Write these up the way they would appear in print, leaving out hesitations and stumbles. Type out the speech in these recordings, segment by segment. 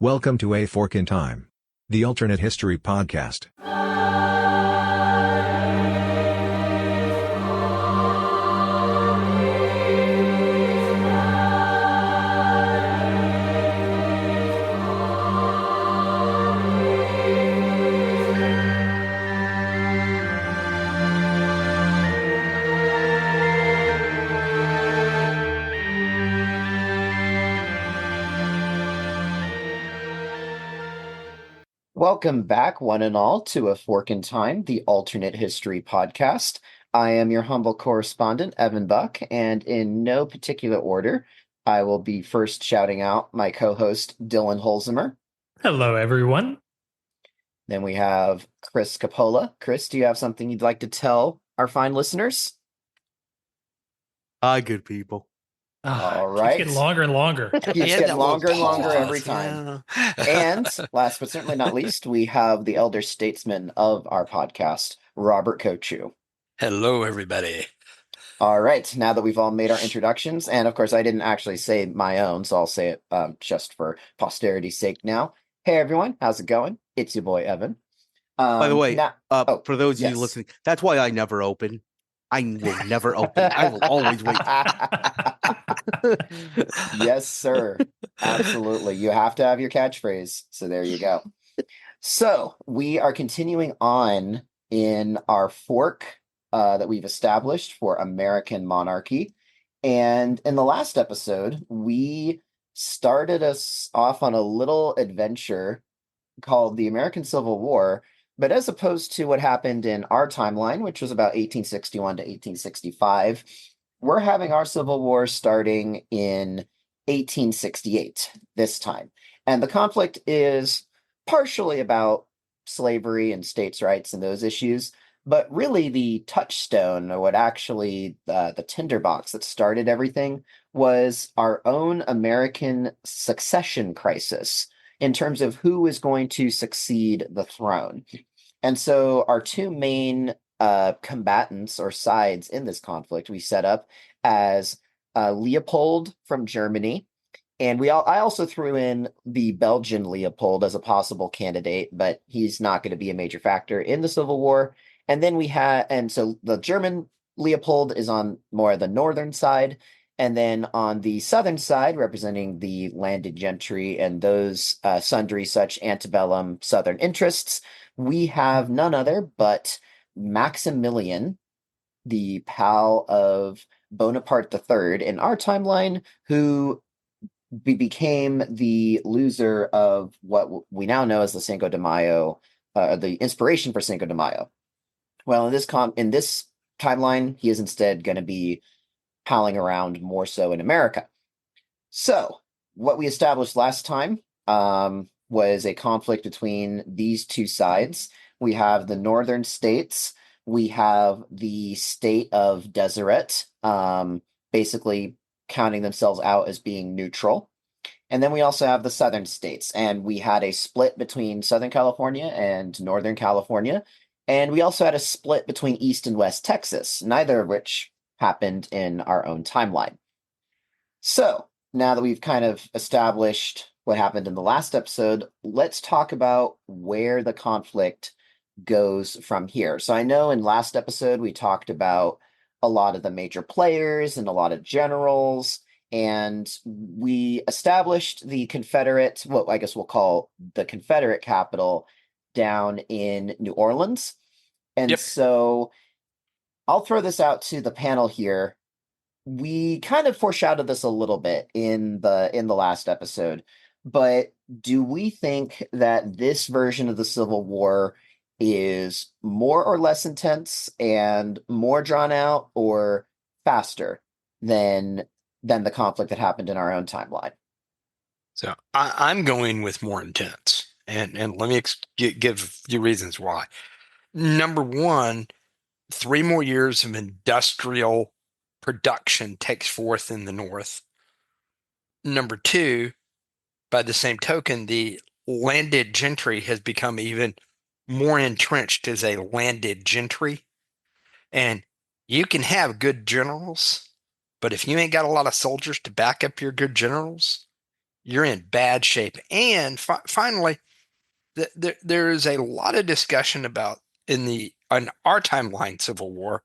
Welcome to A Fork in Time, the alternate history podcast. Welcome back, one and all, to A Fork in Time, the alternate history podcast. I am your humble correspondent, Evan Buck, and in no particular order, I will be first shouting out my co-host, Dylan Holzimer. Hello, everyone. Then we have Chris Capola. Chris, do you have something you'd like to tell our fine listeners? Hi, good people. All Keeps right. getting longer and longer. Keeps Yeah, getting that little longer and longer pause, every time. And last but certainly not least, we have the elder statesman of our podcast, Robert Kochu. Hello, everybody. All right, now that we've all made our introductions, and of course I didn't actually say my own, so I'll say it just for posterity's sake now. Hey everyone, how's it going? It's your boy Evan. By the way, for those of yes. you listening, that's why I never open. I will never open. I will always wait. Yes, sir. Absolutely. You have to have your catchphrase. So there you go. So we are continuing on in our fork that we've established for American Monarchy. And in the last episode, we started us off on a little adventure called the American Civil War. But as opposed to what happened in our timeline, which was about 1861 to 1865, we're having our Civil War starting in 1868 this time. And the conflict is partially about slavery and states' rights and those issues, but really the touchstone, or what actually the tinderbox that started everything, was our own American succession crisis in terms of who is going to succeed the throne. And so our two main combatants or sides in this conflict we set up as Leopold from Germany. And I also threw in the Belgian Leopold as a possible candidate, but he's not going to be a major factor in the Civil War. And then so the German Leopold is on more of the northern side. And then on the southern side, representing the landed gentry and those sundry such antebellum southern interests, we have none other but Maximilian, the pal of Bonaparte III in our timeline, who became the loser of what we now know as the Cinco de Mayo, the inspiration for Cinco de Mayo. Well, in this timeline, he is instead going to be palling around more so in America. So, what we established last time was a conflict between these two sides. We have the northern states. We have the state of Deseret, basically counting themselves out as being neutral. And then we also have the southern states. And we had a split between Southern California and Northern California. And we also had a split between East and West Texas, neither of which happened in our own timeline. So, now that we've kind of established what happened in the last episode, let's talk about where the conflict goes from here. So I know in last episode we talked about a lot of the major players and a lot of generals, and we established the Confederate, what I guess we'll call the Confederate capital, down in New Orleans. And so I'll throw this out to the panel here. We kind of foreshadowed this a little bit in the last episode, but do we think that this version of the Civil War is more or less intense and more drawn out or faster than the conflict that happened in our own timeline? So I'm going with more intense, and let me give a few reasons why. Number one, 3 more years of industrial production takes forth in the North. Number two, by the same token, the landed gentry has become even more entrenched as a landed gentry. And you can have good generals, but if you ain't got a lot of soldiers to back up your good generals, you're in bad shape. And finally, there is a lot of discussion about on our timeline Civil War.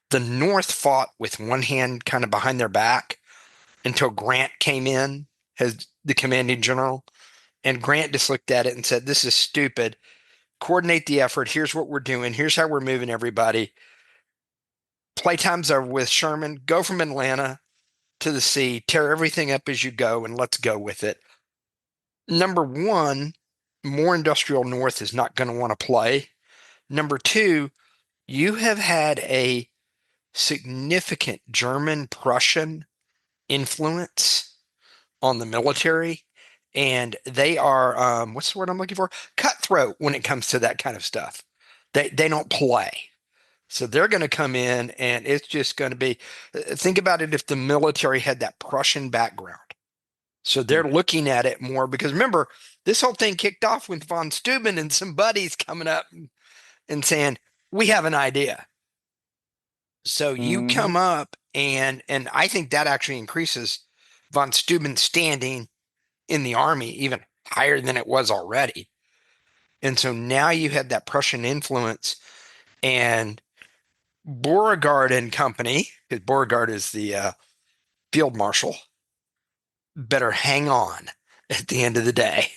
The North fought with one hand kind of behind their back until Grant came in as the commanding general. And Grant just looked at it and said, "This is stupid. Coordinate the effort. Here's what we're doing. Here's how we're moving everybody. Playtime's over with Sherman. Go from Atlanta to the sea, tear everything up as you go, and let's go with it." Number one, more industrial North is not going to want to play. Number two, you have had a significant German-Prussian influence on the military, and they are what's the word I'm looking for? Cutthroat when it comes to that kind of stuff. They don't play. So they're going to come in, and it's just going to be, think about it if the military had that Prussian background. So they're looking at it more because remember, this whole thing kicked off with von Steuben and some buddies coming up and saying, "We have an idea." So you come up, and I think that actually increases von Steuben's standing in the army even higher than it was already. And so now you have that Prussian influence, and Beauregard and company, because Beauregard is the field marshal, better hang on at the end of the day.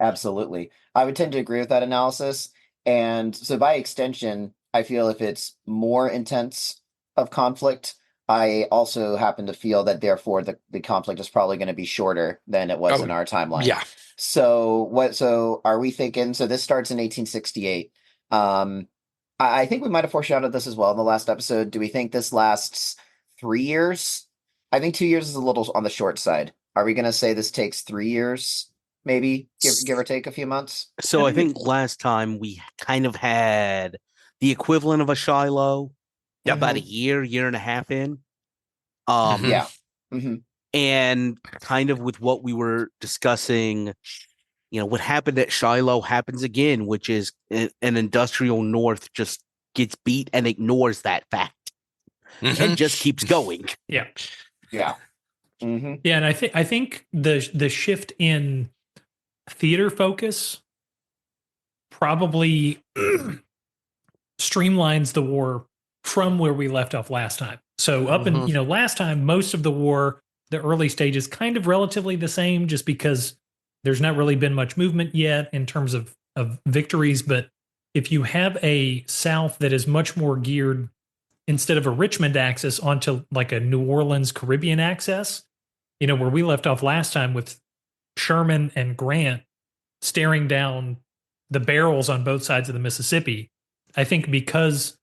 Absolutely. I would tend to agree with that analysis. And so by extension, I feel if it's more intense of conflict, I also happen to feel that therefore the conflict is probably going to be shorter than it was in our timeline. Yeah. So are we thinking, so this starts in 1868. I think we might have foreshadowed this as well in the last episode. Do we think this lasts 3 years? I think 2 years is a little on the short side. Are we going to say this takes 3 years? Maybe give or take a few months. So I think last time we kind of had the equivalent of a Shiloh about a year and a half in. Yeah. And kind of with what we were discussing, what happened at Shiloh happens again, which is an industrial North just gets beat and ignores that fact and just keeps going. Yeah. Yeah. Yeah, and I think the shift in theater focus probably streamlines the war from where we left off last time. So up in last time, most of the war, the early stages, kind of relatively the same, just because there's not really been much movement yet in terms of victories. But if you have a South that is much more geared, instead of a Richmond axis, onto like a New Orleans Caribbean axis, where we left off last time with Sherman and Grant staring down the barrels on both sides of the Mississippi, I think because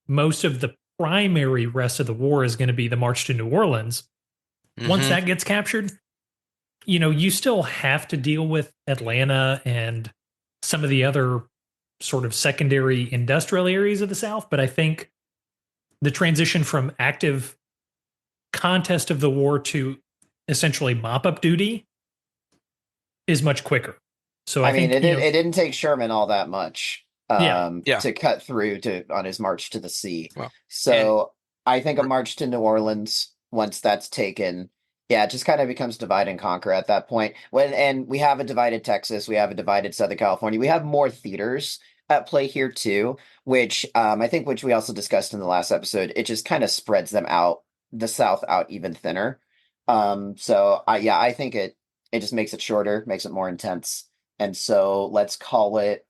most of the primary rest of the war is going to be the march to New Orleans, once that gets captured, you still have to deal with Atlanta and some of the other sort of secondary industrial areas of the South. But I think the transition from active contest of the war to essentially mop-up duty is much quicker. So I think it didn't take Sherman all that much to cut through on his march to the sea. Well, I think a march to New Orleans, once that's taken, it just kind of becomes divide and conquer at that point. And we have a divided Texas, we have a divided Southern California, we have more theaters at play here too, which I think, which we also discussed in the last episode, it just kind of spreads them out, the South out even thinner. I think it just makes it shorter, makes it more intense. And so let's call it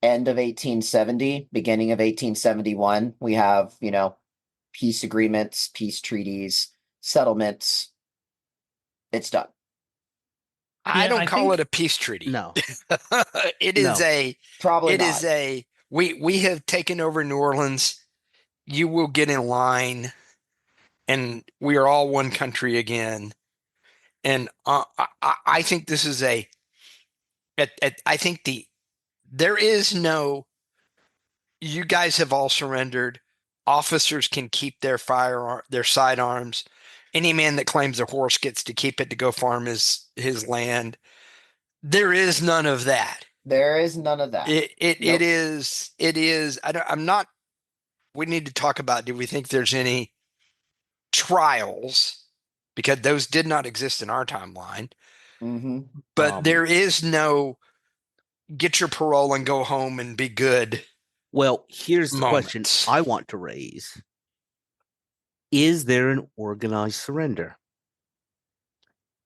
end of 1870, beginning of 1871. We have, peace agreements, peace treaties, settlements. It's done. I don't call it a peace treaty. No. It is probably it not. Is we have taken over New Orleans. You will get in line, and we are all one country again. And I think this is I think there is no, you guys have all surrendered. Officers can keep their sidearms. Any man that claims a horse gets to keep it to go farm his land. There is none of that. There is none of that. It is. We need to talk about, do we think there's any trials because those did not exist in our timeline. Mm-hmm. But there is no get your parole and go home and be good. Well, here's the question moments. I want to raise. Is there an organized surrender?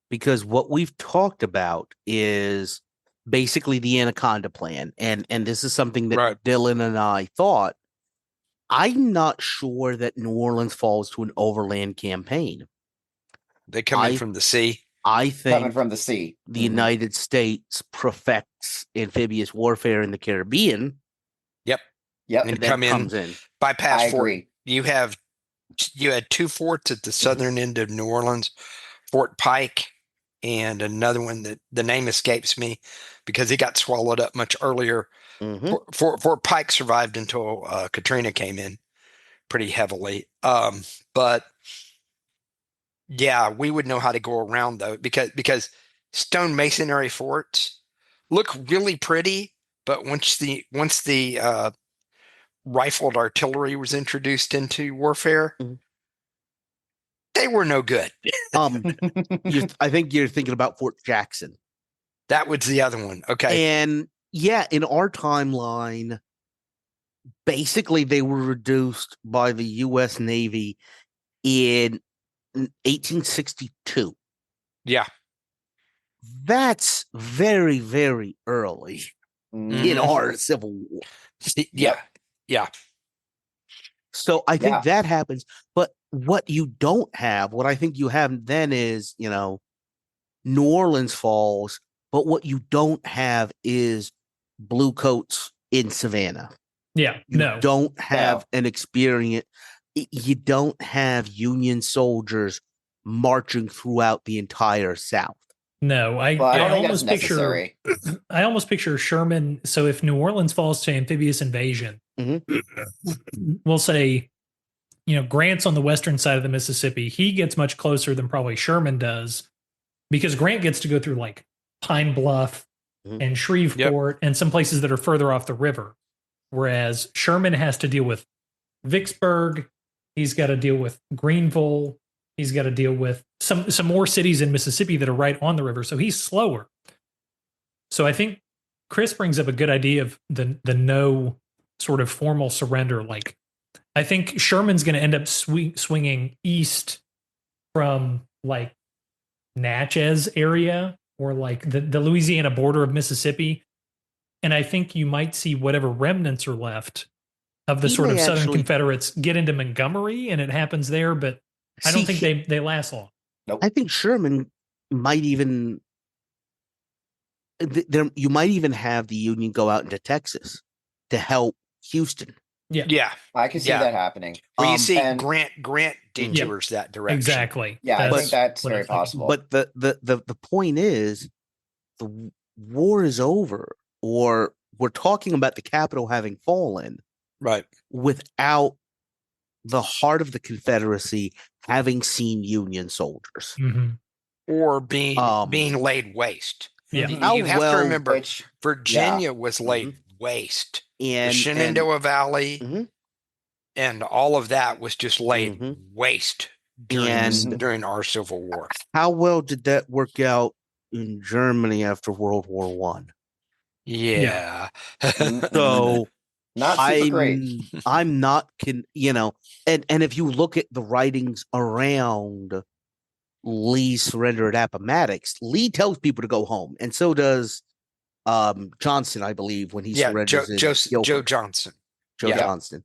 Because what we've talked about is basically the Anaconda plan. And this is something that Right. Dylan and I thought. I'm not sure that New Orleans falls to an overland campaign. They come in from the sea. I think Coming from the sea. the United States perfects amphibious warfare in the Caribbean. Yep. Yep. And And then come comes in, in. bypass I Fort. agree. You had 2 forts at the southern end of New Orleans, Fort Pike, and another one that the name escapes me because it got swallowed up much earlier. Mhm. Fort Pike survived until Katrina came in pretty heavily. But yeah, we would know how to go around though because stone masonry forts look really pretty, but once the rifled artillery was introduced into warfare, Mhm. they were no good. I think you're thinking about Fort Jackson. That was the other one. Okay. And yeah, in our timeline, basically they were reduced by the U.S. Navy in 1862. Yeah. That's very, very early in our Civil War. Yeah. Yeah. So I think Yeah. that happens. But what you don't have, what I think you have then is, New Orleans falls, but what you don't have is blue coats in Savannah. Yeah, You no. don't have an experience. You don't have Union soldiers marching throughout the entire South. No, I don't think almost that's picture necessary. I almost picture Sherman. So if New Orleans falls to amphibious invasion, we'll say, Grant's on the western side of the Mississippi. He gets much closer than probably Sherman does because Grant gets to go through like Pine Bluff and Shreveport and some places that are further off the river. Whereas Sherman has to deal with Vicksburg. He's got to deal with Greenville. He's got to deal with some more cities in Mississippi that are right on the river. So he's slower. So I think Chris brings up a good idea of the no sort of formal surrender. Like, I think Sherman's going to end up swinging east from like Natchez area or like the Louisiana border of Mississippi. And I think you might see whatever remnants are left of the sort of Southern Confederates get into Montgomery, and it happens there. But I don't think they last long. Nope. I think Sherman might even you might even have the Union go out into Texas to help Houston. Yeah. I can see that happening. Well, you see and- Grant detours that direction. Exactly. Yeah, I think that's very possible. But the point is, the war is over, or we're talking about the capital having fallen, right? Without the heart of the Confederacy having seen Union soldiers, or being laid waste. Yeah, you have to remember, Virginia was laid waste. And the Shenandoah Valley, and all of that was just laid waste during our Civil War. How well did that work out in Germany after World War One? Yeah. So not super great. I'm not and if you look at the writings around Lee's surrender at Appomattox, Lee tells people to go home, and so does Johnson, I believe, when he surrenders. Joe Johnson. Johnston.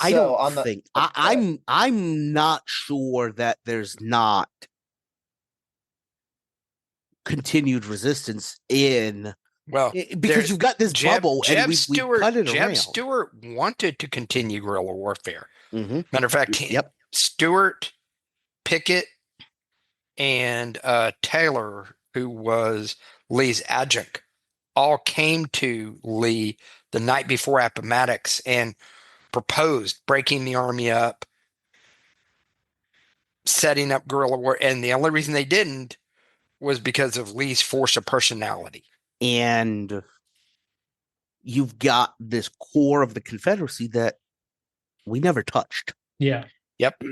I So don't think I'm not sure that there's not continued resistance in because you've got this bubble and we cut it around. Jeb Stuart wanted to continue guerrilla warfare. Matter of fact, Stuart, Pickett, and Taylor, who was Lee's adjutant, all came to Lee the night before Appomattox and proposed breaking the army up, setting up guerrilla war, and the only reason they didn't was because of Lee's force of personality. And you've got this core of the Confederacy that we never touched. Yeah. Yep.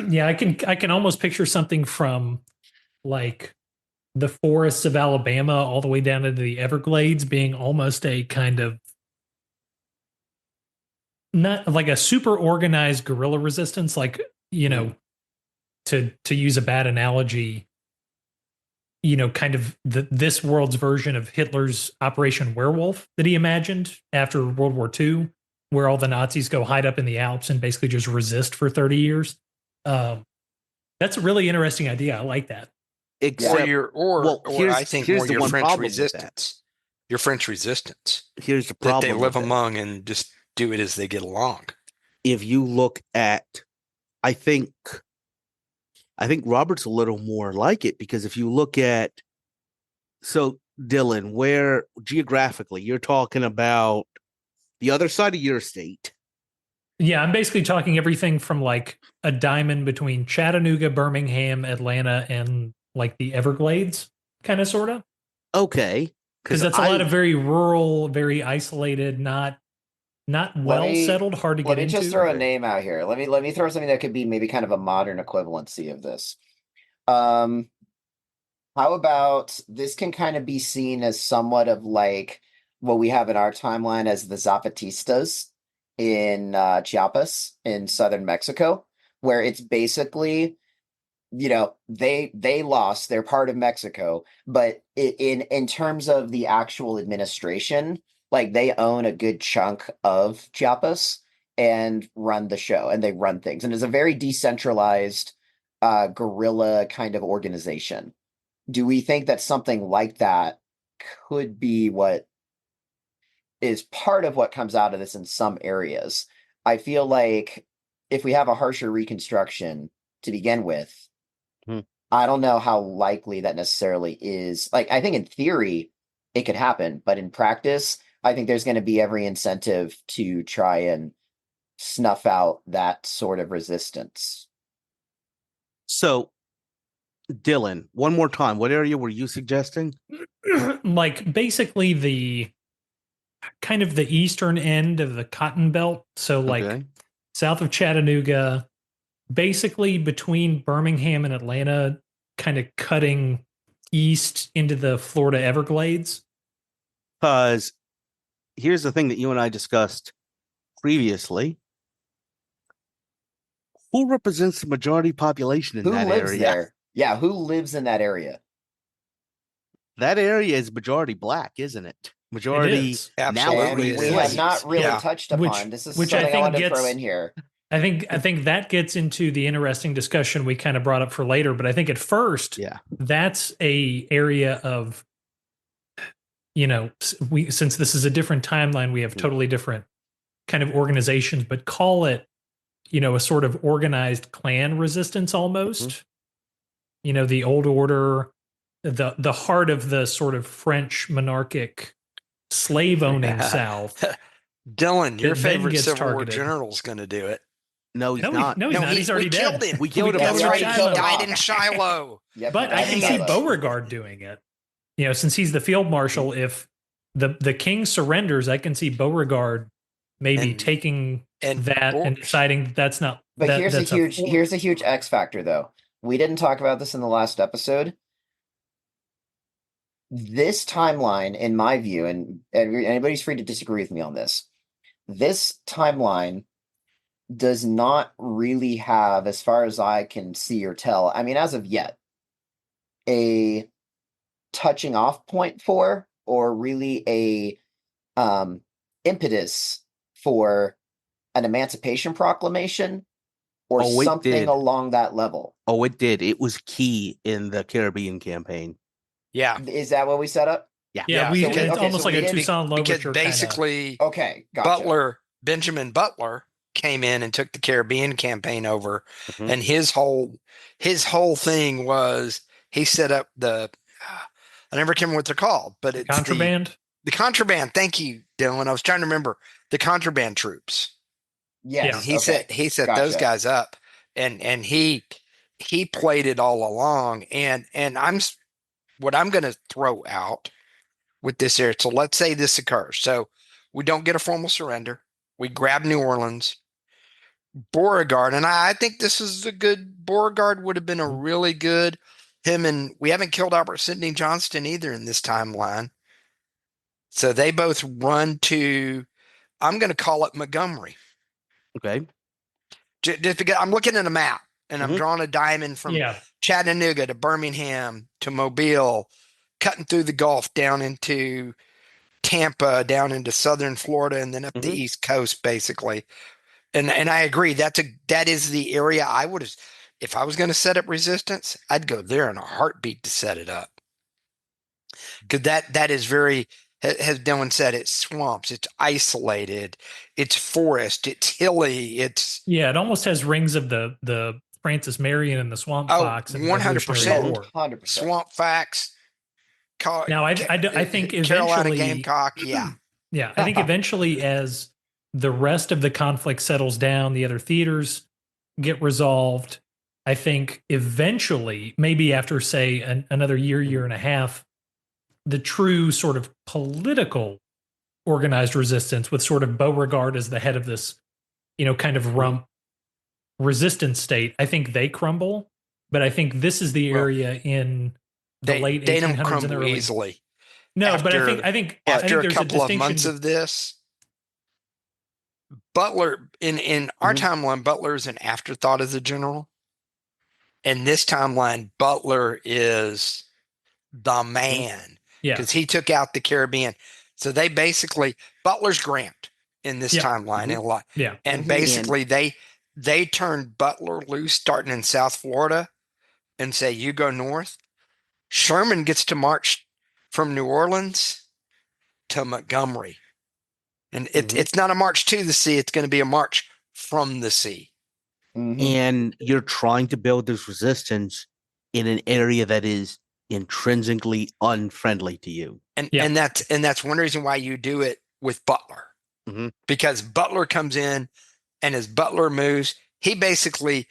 Yeah, I can almost picture something from like the forests of Alabama all the way down into the Everglades being almost a kind of not like a super organized guerrilla resistance, like, you know, to use a bad analogy, you know, kind of this world's version of Hitler's Operation Werewolf that he imagined after World War II, where all the Nazis go hide up in the Alps and basically just resist for 30 years. That's a really interesting idea. I like that. Except, or I think here's more the your one French problem with that. resistance. Your French resistance Here's the that problem they live with that. among and just do it as they get along. If you look at, I think Robert's a little more like it, because if you look at, so Dylan, where geographically you're talking about the other side of your state. Yeah, I'm basically talking everything from like a diamond between Chattanooga, Birmingham, Atlanta, and like the Everglades, kind of, sort of. Okay. Because that's a lot of very rural, very isolated, not well settled, hard to get Let me into. just throw a name out here. Let me throw something that could be maybe kind of a modern equivalency of this. How about this can kind of be seen as somewhat of like what we have in our timeline as the Zapatistas in Chiapas in southern Mexico, where it's basically, you know, they lost, they're part of Mexico, but in terms of the actual administration, like they own a good chunk of Chiapas and run the show and they run things, and it's a very decentralized guerrilla kind of organization. Do we think that something like that could be what is part of what comes out of this in some areas? I feel like if we have a harsher Reconstruction to begin with, I don't know how likely that necessarily is. Like, I think in theory it could happen, but in practice, I think there's going to be every incentive to try and snuff out that sort of resistance. So, Dylan, one more time, what area were you suggesting? Like basically the kind of the eastern end of the Cotton Belt. So like south of Chattanooga, basically between Birmingham and Atlanta, kind of cutting east into the Florida Everglades. Because here's the thing that you and I discussed previously. Who represents the majority population in that area? Who lives there? Yeah, who lives in that area? That area is majority black, isn't it? Majority Absolutely. And we have not really touched upon. This is something I wanted to throw in here. I think that gets into the interesting discussion we kind of brought up for later. But I think at first, that's a area of, you know, since this is a different timeline, we have totally different kind of organizations, but call it, you know, a sort of organized clan resistance almost. You know, the old order, the heart of the sort of French monarchic slave owning South. Dylan, your favorite Civil War general is going to do it. No, he's not. No, he's not. He's already dead. Killed him. We killed him. That's right. He died in Shiloh. But I can see Beauregard doing it. You know, since he's the field marshal, if the king surrenders, I can see Beauregard maybe taking that and deciding that's not. But here's a huge X factor, though. We didn't talk about this in the last episode. This timeline, in my view, and anybody's free to disagree with me on this, this timeline does not really have, as far as I can see or tell, I mean, as of yet, a touching off point for, or really a impetus for an Emancipation Proclamation or something along that level. Oh, it did. It was key in the Caribbean campaign. Yeah. Is that what we set up? Yeah. It's almost like a Toussaint Louverture. Because basically, gotcha. Benjamin Butler came in and took the Caribbean campaign over, and his whole thing was he set up I never remember what they're called, but it's contraband. The contraband. Thank you, Dylan. I was trying to remember the contraband troops. Yes, he set those guys up, and he played it all along. And what I'm going to throw out with this area. So let's say this occurs. So we don't get a formal surrender. We grab New Orleans. Beauregard, and I think this is a good Beauregard would have been a really good him, and we haven't killed Albert Sidney Johnston either in this timeline. So they both run to, I'm going to call it Montgomery. Okay. Just because I'm looking at a map and I'm Mhm. drawing a diamond from Yeah. Chattanooga to Birmingham to Mobile, cutting through the Gulf down into Tampa, down into southern Florida, and then up the Mhm. East Coast, basically. And I agree. That is the area I would have, if I was going to set up resistance, I'd go there in a heartbeat to set it up. Because that is very, as Dylan said, it's swamps, it's isolated, it's forest, it's hilly, it's Yeah, it almost has rings of the Francis Marion and the Swamp Fox and the Revolutionary 100%. War. 100%. Swamp Facts, Now, I think Carolina eventually, Gamecock, yeah. yeah, I think eventually, as the rest of the conflict settles down, the other theaters get resolved. I think eventually, maybe after say another year and a half, the true sort of political organized resistance with sort of Beauregard as the head of this, kind of rump resistance state, I think they crumble. But I think this is the Well, area in the late they don't 1800s and crumble early. Easily. No, but After, I think a there's a couple of months distinction. of this, Butler in our Mhm. timeline, Butler is an afterthought as a general. In this timeline, Butler is the man Yeah, because he took out the Caribbean. So they basically Butler's Grant in this yeah, timeline Mhm. and a lot. yeah, And Mhm. basically they turned Butler loose starting in South Florida and say, you go north. Sherman gets to march from New Orleans to Montgomery. And Mhm. it's not a march to the sea, it's going to be a march from the sea. Mhm. And you're trying to build this resistance in an area that is intrinsically unfriendly to you. And Yeah. that's one reason why you do it with Butler. Mhm. Because Butler comes in and as Butler moves, he basically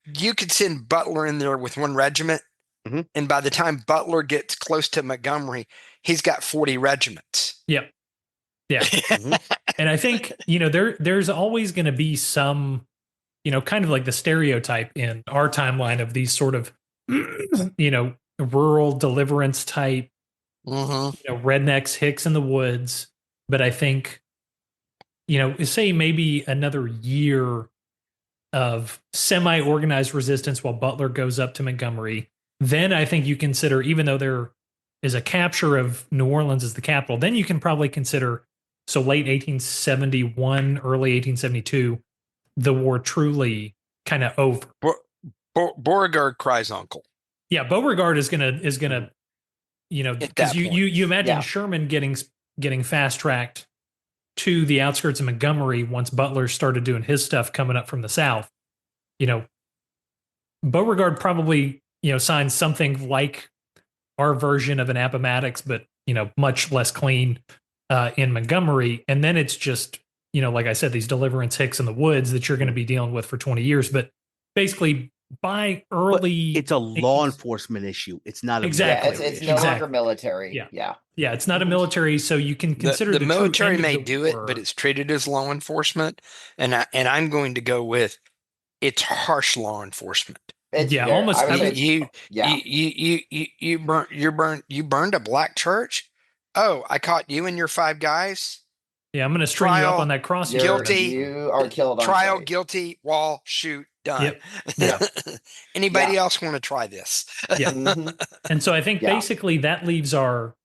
you could send Butler in there with one regiment, Mhm. and by the time Butler gets close to Montgomery, he's got 40 regiments. yeah, yeah. Mhm. And I think there's always going to be some, kind of like the stereotype in our timeline of these sort of, rural deliverance type, Mm-hmm. rednecks, hicks in the woods. But I think, say maybe another year of semi-organized resistance while Butler goes up to Montgomery. Then I think you consider, even though there is a capture of New Orleans as the capital, then you can probably consider, so late 1871, early 1872, the war truly kind of over. Beauregard cries uncle Yeah, Beauregard is gonna, at because that you point. you imagine Yeah. Sherman getting fast tracked to the outskirts of Montgomery once Butler started doing his stuff coming up from the south. You know, Beauregard probably, signs something like our version of an Appomattox, but much less clean in Montgomery. And then it's just, like I said, these deliverance hicks in the woods that you're going to be dealing with for 20 years. But basically, by But early, it's a law 18th enforcement issue. It's not a Exactly. Yeah, military it's issue. no longer Exactly. military. Yeah. Yeah. yeah, it's not a military, so you can consider The the true military end of may the do it, war. but it's treated as law enforcement, and I'm going to go with it's harsh law enforcement. It's Yeah, very, almost. I would I say, would, yeah. You burned a black church. Oh, I caught you and your five guys. yeah, I'm going to string you up on Trial, that cross. You're, guilty. you are killed on Trial, sight. guilty, wall, shoot, done. Yep. Yeah. Anybody Yeah. else want to try this? Yeah. Mhm. And so I think Yeah. basically that leaves our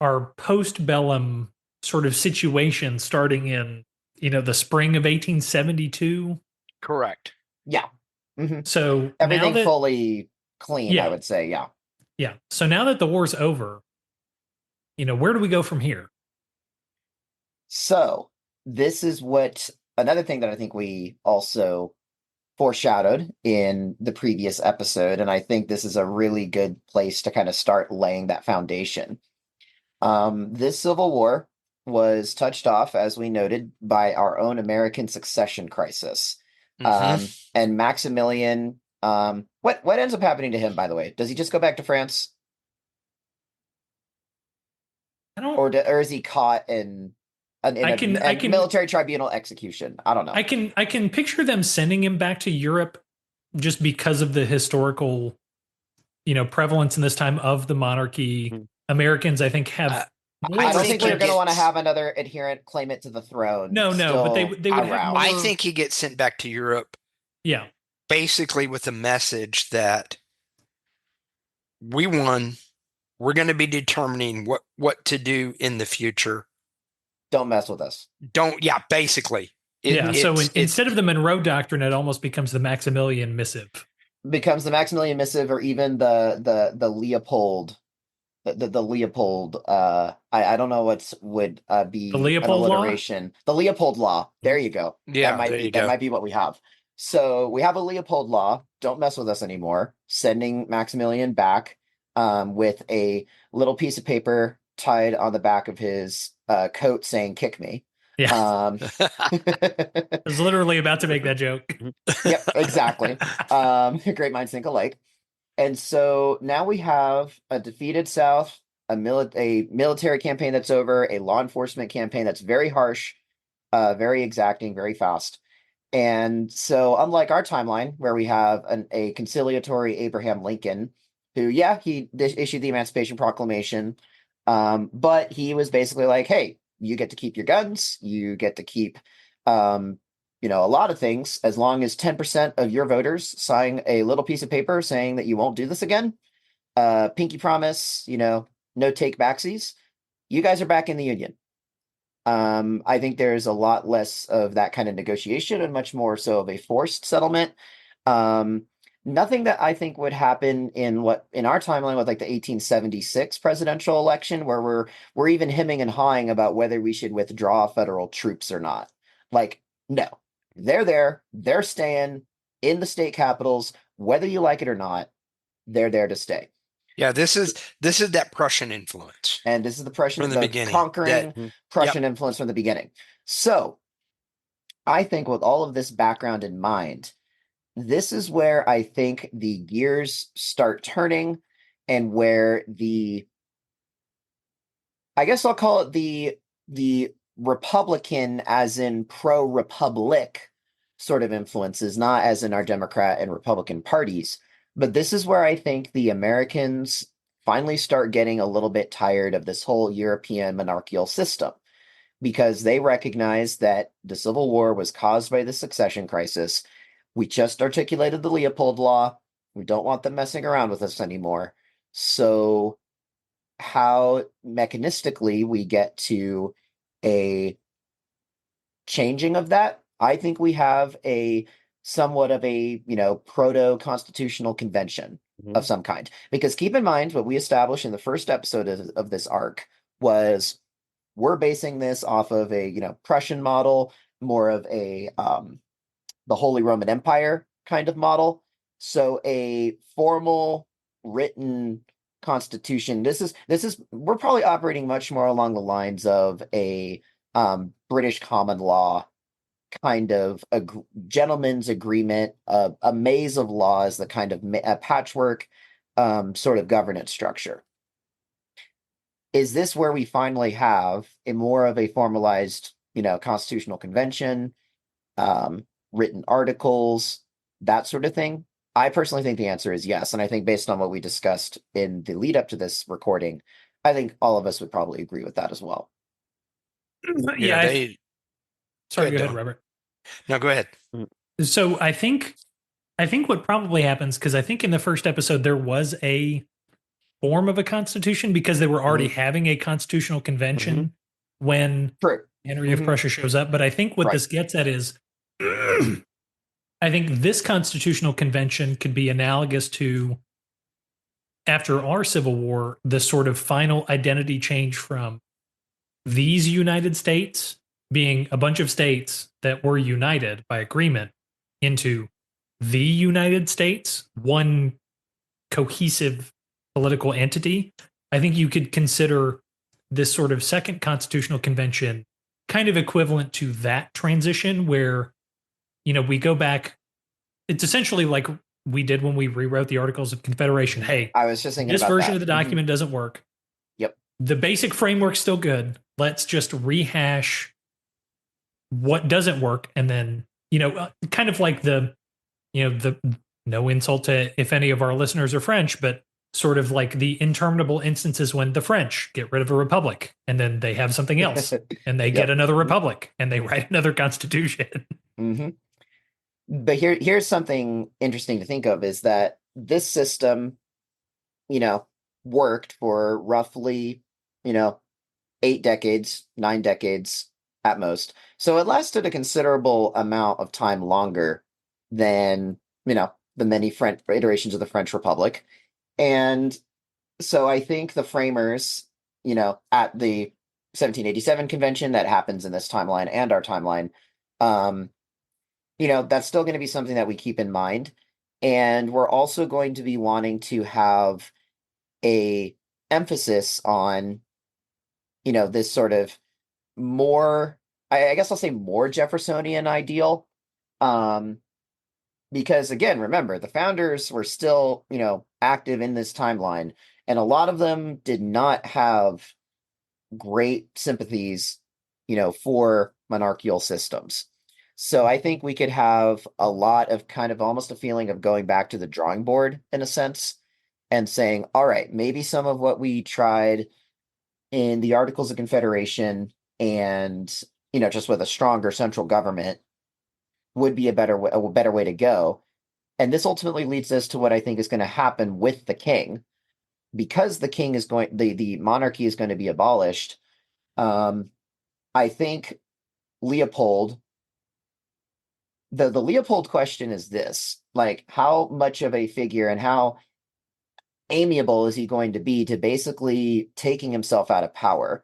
postbellum sort of situation starting in the spring of 1872. Correct. Yeah. Mhm. So now Everything that fully clean, I Yeah. would say. Yeah. yeah, so now that the war's over, where do we go from here? So this is what another thing that I think we also foreshadowed in the previous episode, and I think this is a really good place to kind of start laying that foundation. This Civil War was touched off, as we noted, by our own American succession crisis. Mhm. And Maximilian, what ends up happening to him, by the way? Does he just go back to France, I don't. or is he caught and I can military tribunal execution. I don't know. I can picture them sending him back to Europe just because of the historical, prevalence in this time of the monarchy. Mhm. Americans, I think, have more I don't think we're respect. going to want to have another adherent claim it to the throne. No, but they would have around. more. I think he gets sent back to Europe Yeah, basically with the message that we won. We're going to be determining what to do in the future. Don't mess with us. Basically. So instead of the Monroe Doctrine, it almost becomes the Maximilian Missive. Becomes the Maximilian Missive, or even the Leopold. The Leopold, I don't know what would be The Leopold an alliteration. Law? The Leopold Law. There you go. Yeah, that might be what we have. So we have a Leopold Law. Don't mess with us anymore. Sending Maximilian back with a little piece of paper tied on the back of his coat saying "kick me." Yeah. I was literally about to make that joke. Yep, exactly. Great minds think alike. And so now we have a defeated South, a military campaign that's over, a law enforcement campaign that's very harsh, very exacting, very fast. And so unlike our timeline, where we have a conciliatory Abraham Lincoln, who, he issued the Emancipation Proclamation, but he was basically like, hey, you get to keep your guns, you get to keep a lot of things, as long as 10% of your voters sign a little piece of paper saying that you won't do this again. Pinky promise, no take backsies. You guys are back in the Union. I think there's a lot less of that kind of negotiation and much more so of a forced settlement. Nothing that I think would happen in our timeline with like the 1876 presidential election, where we're even hemming and hawing about whether we should withdraw federal troops or not. Like, no. They're there. They're staying in the state capitals, whether you like it or not. They're there to stay. Yeah, this is that Prussian influence, and this is the Prussian from the beginning, conquering Prussian influence from the beginning. So, I think with all of this background in mind, this is where I think the gears start turning, and where I guess I'll call it the Republican, as in pro-republic sort of influences, not as in our Democrat and Republican parties. But this is where I think the Americans finally start getting a little bit tired of this whole European monarchical system, because they recognize that the Civil War was caused by the succession crisis. We just articulated the Leopold Law. We don't want them messing around with us anymore. So how mechanistically we get to a changing of that, I think we have a somewhat of a proto-constitutional convention of some kind. Because keep in mind, what we established in the first episode of this arc was, we're basing this off of a Prussian model, more of a the Holy Roman Empire kind of model. So a formal written constitution. This is we're probably operating much more along the lines of a British common law kind of a gentleman's agreement, a maze of laws, the kind of a patchwork sort of governance structure. Is this where we finally have a more of a formalized, constitutional convention, written articles, that sort of thing? I personally think the answer is yes. And I think based on what we discussed in the lead up to this recording, I think all of us would probably agree with that as well. Yeah. Sorry, go ahead, Robert. No, go ahead. So I think what probably happens, because I think in the first episode there was a form of a constitution, because they were already having a constitutional convention when Henry of Prussia shows up. But I think what this gets at is, I think this constitutional convention could be analogous to, after our Civil War, the sort of final identity change from these United States being a bunch of states that were united by agreement into the United States, one cohesive political entity. I think you could consider this sort of second constitutional convention kind of equivalent to that transition, where, we go back. It's essentially like we did when we rewrote the Articles of Confederation. Hey, I was just thinking this about version that. of the document doesn't work. Yep. The basic framework's still good. Let's just rehash what doesn't work, and then kind of like the no insult to if any of our listeners are French, but sort of like the interminable instances when the French get rid of a republic and then they have something else and they get another republic and they write another constitution. Mm-hmm. But here's something interesting to think of is that this system, worked for roughly, 8 decades, 9 decades at most. So it lasted a considerable amount of time longer than, the many French iterations of the French Republic. And so I think the framers, at the 1787 convention that happens in this timeline and our timeline, that's still going to be something that we keep in mind. And we're also going to be wanting to have a emphasis on, this sort of more, I guess I'll say more Jeffersonian ideal. Because again, remember, the founders were still, active in this timeline, and a lot of them did not have great sympathies, for monarchical systems. So I think we could have a lot of kind of almost a feeling of going back to the drawing board in a sense and saying, all right, maybe some of what we tried in the Articles of Confederation and, just with a stronger central government would be a better way to go. And this ultimately leads us to what I think is going to happen with the king, because the king is the monarchy is going to be abolished. I think Leopold, the Leopold question is this, like, how much of a figure and how amiable is he going to be to basically taking himself out of power?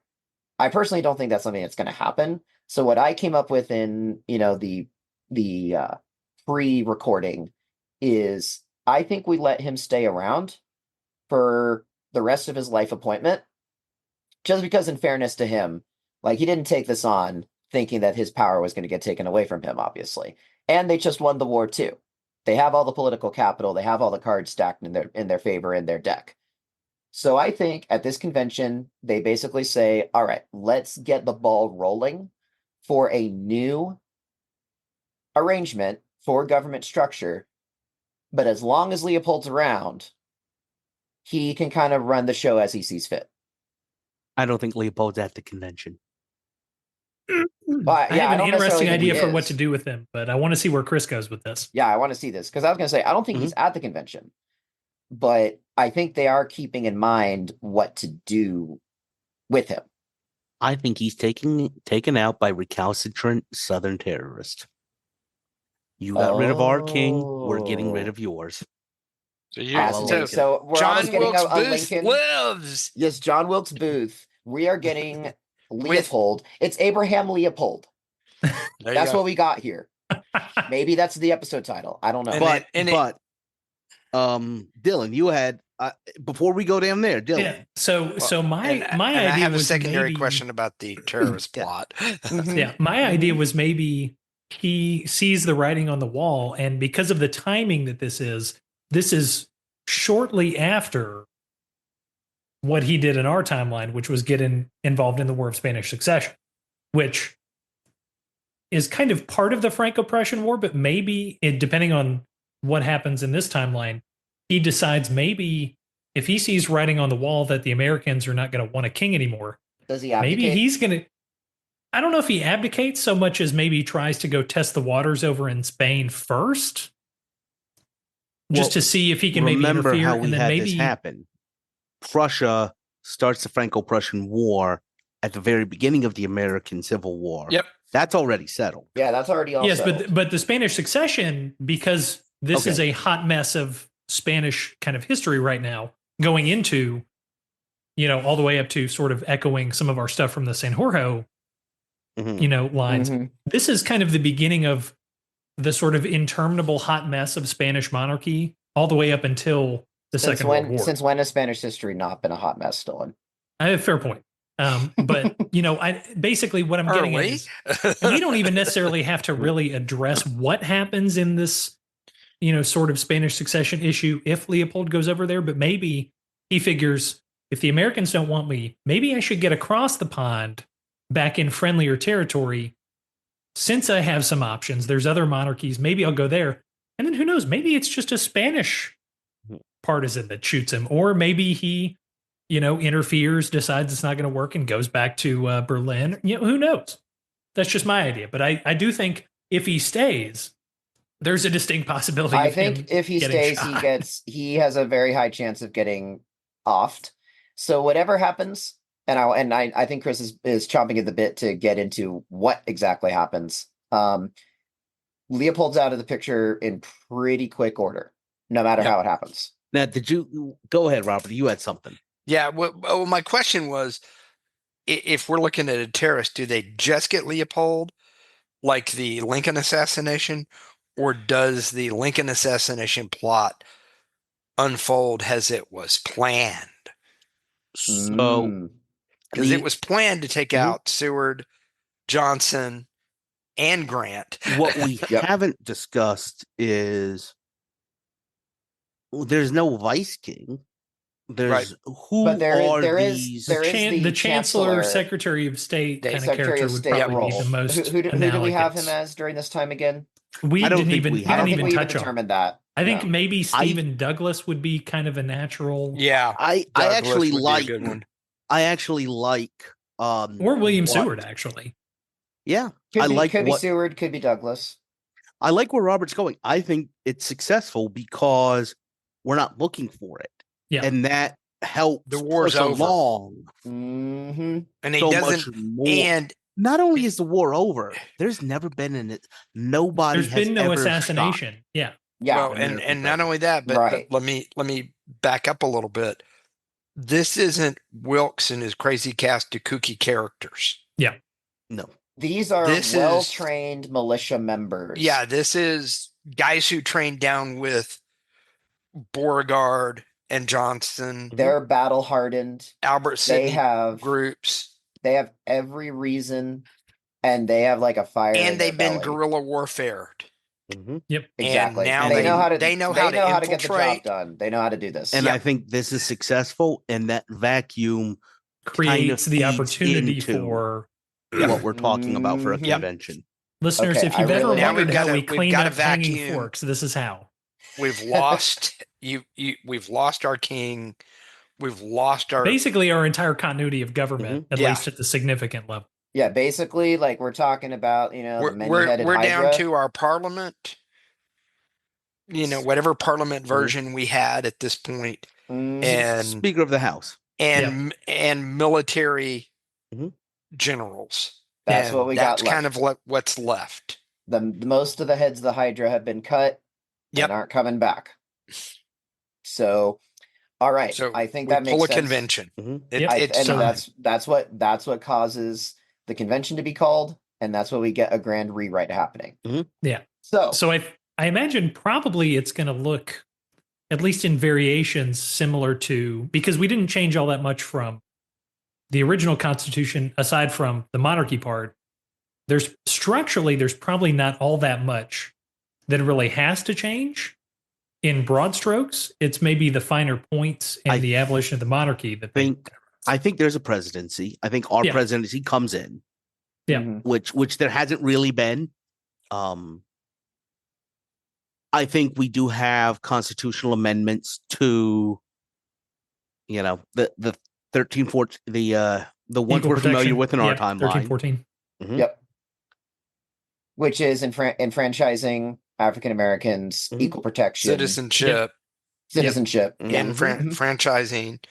I personally don't think that's something that's going to happen. So what I came up with in, the pre-recording is I think we let him stay around for the rest of his life appointment, just because in fairness to him, like, he didn't take this on thinking that his power was going to get taken away from him, obviously. And they just won the war too. They have all the political capital, they have all the cards stacked in their favor in their deck. So I think at this convention, they basically say, all right, let's get the ball rolling for a new arrangement for government structure. But as long as Leopold's around, he can kind of run the show as he sees fit. I don't think Leopold's at the convention. I have an interesting idea for what to do with him, but I want to see where Chris goes with this. Yeah, I want to see this because I was going to say, I don't think he's at the convention, but I think they are keeping in mind what to do with him. I think he's taken out by recalcitrant Southern terrorists. You got rid of our king, we're getting rid of yours. So we're John getting Wilkes a Booth Lincoln. lives. Yes, John Wilkes Booth. We are getting Leopold. It's Abraham Leopold. That's what we got here. Maybe that's the episode title. I don't know. But Dylan, you had before we go down there, Dylan. Yeah. So my idea I have was a secondary maybe, question about the terrorist plot. Yeah, my idea was maybe he sees the writing on the wall, and because of the timing that this is shortly after what he did in our timeline, which was get involved in the War of Spanish Succession, which is kind of part of the Franco-Prussian War, but maybe depending on what happens in this timeline, he decides maybe if he sees writing on the wall that the Americans are not going to want a king anymore, does he abdicate? Maybe he's going to. I don't know if he abdicates so much as maybe he tries to go test the waters over in Spain first, just to see if he can maybe interfere. How we and then had maybe this happen. Prussia starts the Franco-Prussian War at the very beginning of the American Civil War. Yep. That's already settled. Yeah, that's already all settled. Yes, but the Spanish Succession, because this is a hot mess of Spanish kind of history right now, going into, all the way up to sort of echoing some of our stuff from the San Jorge, lines. Mm-hmm. This is kind of the beginning of the sort of interminable hot mess of Spanish monarchy, all the way up until the Second World War. Since when has Spanish history not been a hot mess, Dylan? I have a fair point. But I basically what I'm getting at is we don't even necessarily have to really address what happens in this, sort of Spanish succession issue if Leopold goes over there. But maybe he figures if the Americans don't want me, maybe I should get across the pond back in friendlier territory since I have some options, there's other monarchies. Maybe I'll go there. And then who knows? Maybe it's just a Spanish partisan that shoots him, or maybe he, interferes, decides it's not going to work, and goes back to Berlin. Who knows? That's just my idea. But I do think if he stays, there's a distinct possibility. I of him think if he getting stays, shot. he has a very high chance of getting offed. So whatever happens, and I think Chris is chomping at the bit to get into what exactly happens. Leopold's out of the picture in pretty quick order, no matter how it happens. Now, did you go ahead, Robert? You had something. Yeah. Well, my question was, if we're looking at a terrorist, do they just get Leopold, like the Lincoln assassination, or does the Lincoln assassination plot unfold as it was planned? So, because it was planned to take out Seward, Johnson, and Grant. What we haven't discussed is there's no vice king. There's who but there these? The Chancellor, Secretary of State kind of character would probably be the most. Who do we have him as during this time again? We didn't even touch determine that. I think maybe Stephen Douglas would be kind of a natural. Yeah, I actually like. I actually like. Or William Seward, actually. Yeah, could be Seward, could be Douglas. I like where Robert's going. I think it's successful because we're not looking for it. Yeah, and that helps the war's over. Along. Mm-hmm. And he doesn't. And not only is the war over, there's never been nobody. There's been no assassination. Shot. Yeah. Well, and not only that, but let me back up a little bit. This isn't Wilkes and his crazy cast of kooky characters. Yeah. No. These are well-trained militia members. Yeah, this is guys who trained down with Beauregard and Johnson. They're battle-hardened. Albert Sidney groups. They have every reason, and they have like a fire. And they've been guerrilla warfared. Mm-hmm. Yep, exactly. And now they know how to. They know how to get the job done. They know how to do this. And I think this is successful, and that vacuum creates the opportunity for what we're talking about for a convention. Listeners, if you've ever wondered how we clean up hanging forks, this is how. We've lost we've lost our king. We've lost our basically our entire continuity of government, at least at the significant level. Yeah, basically, like we're talking about, we're down to our parliament. Whatever parliament version we had at this point, and Speaker of the House and military generals. That's what we got. That's kind of what's left. The most of the heads of the Hydra have been cut and aren't coming back. So, all right. So I think that makes sense. Pull a convention. That's what causes the convention to be called, and that's what we get a grand rewrite happening. Yeah. So I imagine probably it's going to look, at least in variations, similar to, because we didn't change all that much from the original Constitution, aside from the monarchy part. There's probably not all that much that really has to change. In broad strokes, it's maybe the finer points in the abolition of the monarchy that I think there's a presidency. I think our presidency comes in. Yeah. Which there hasn't really been. I think we do have constitutional amendments to, the 13, 14, the ones we're familiar with in our timeline. 13, 14. Mm-hmm. Yep. Which is enfranchising African Americans, equal protection, citizenship, and franchising,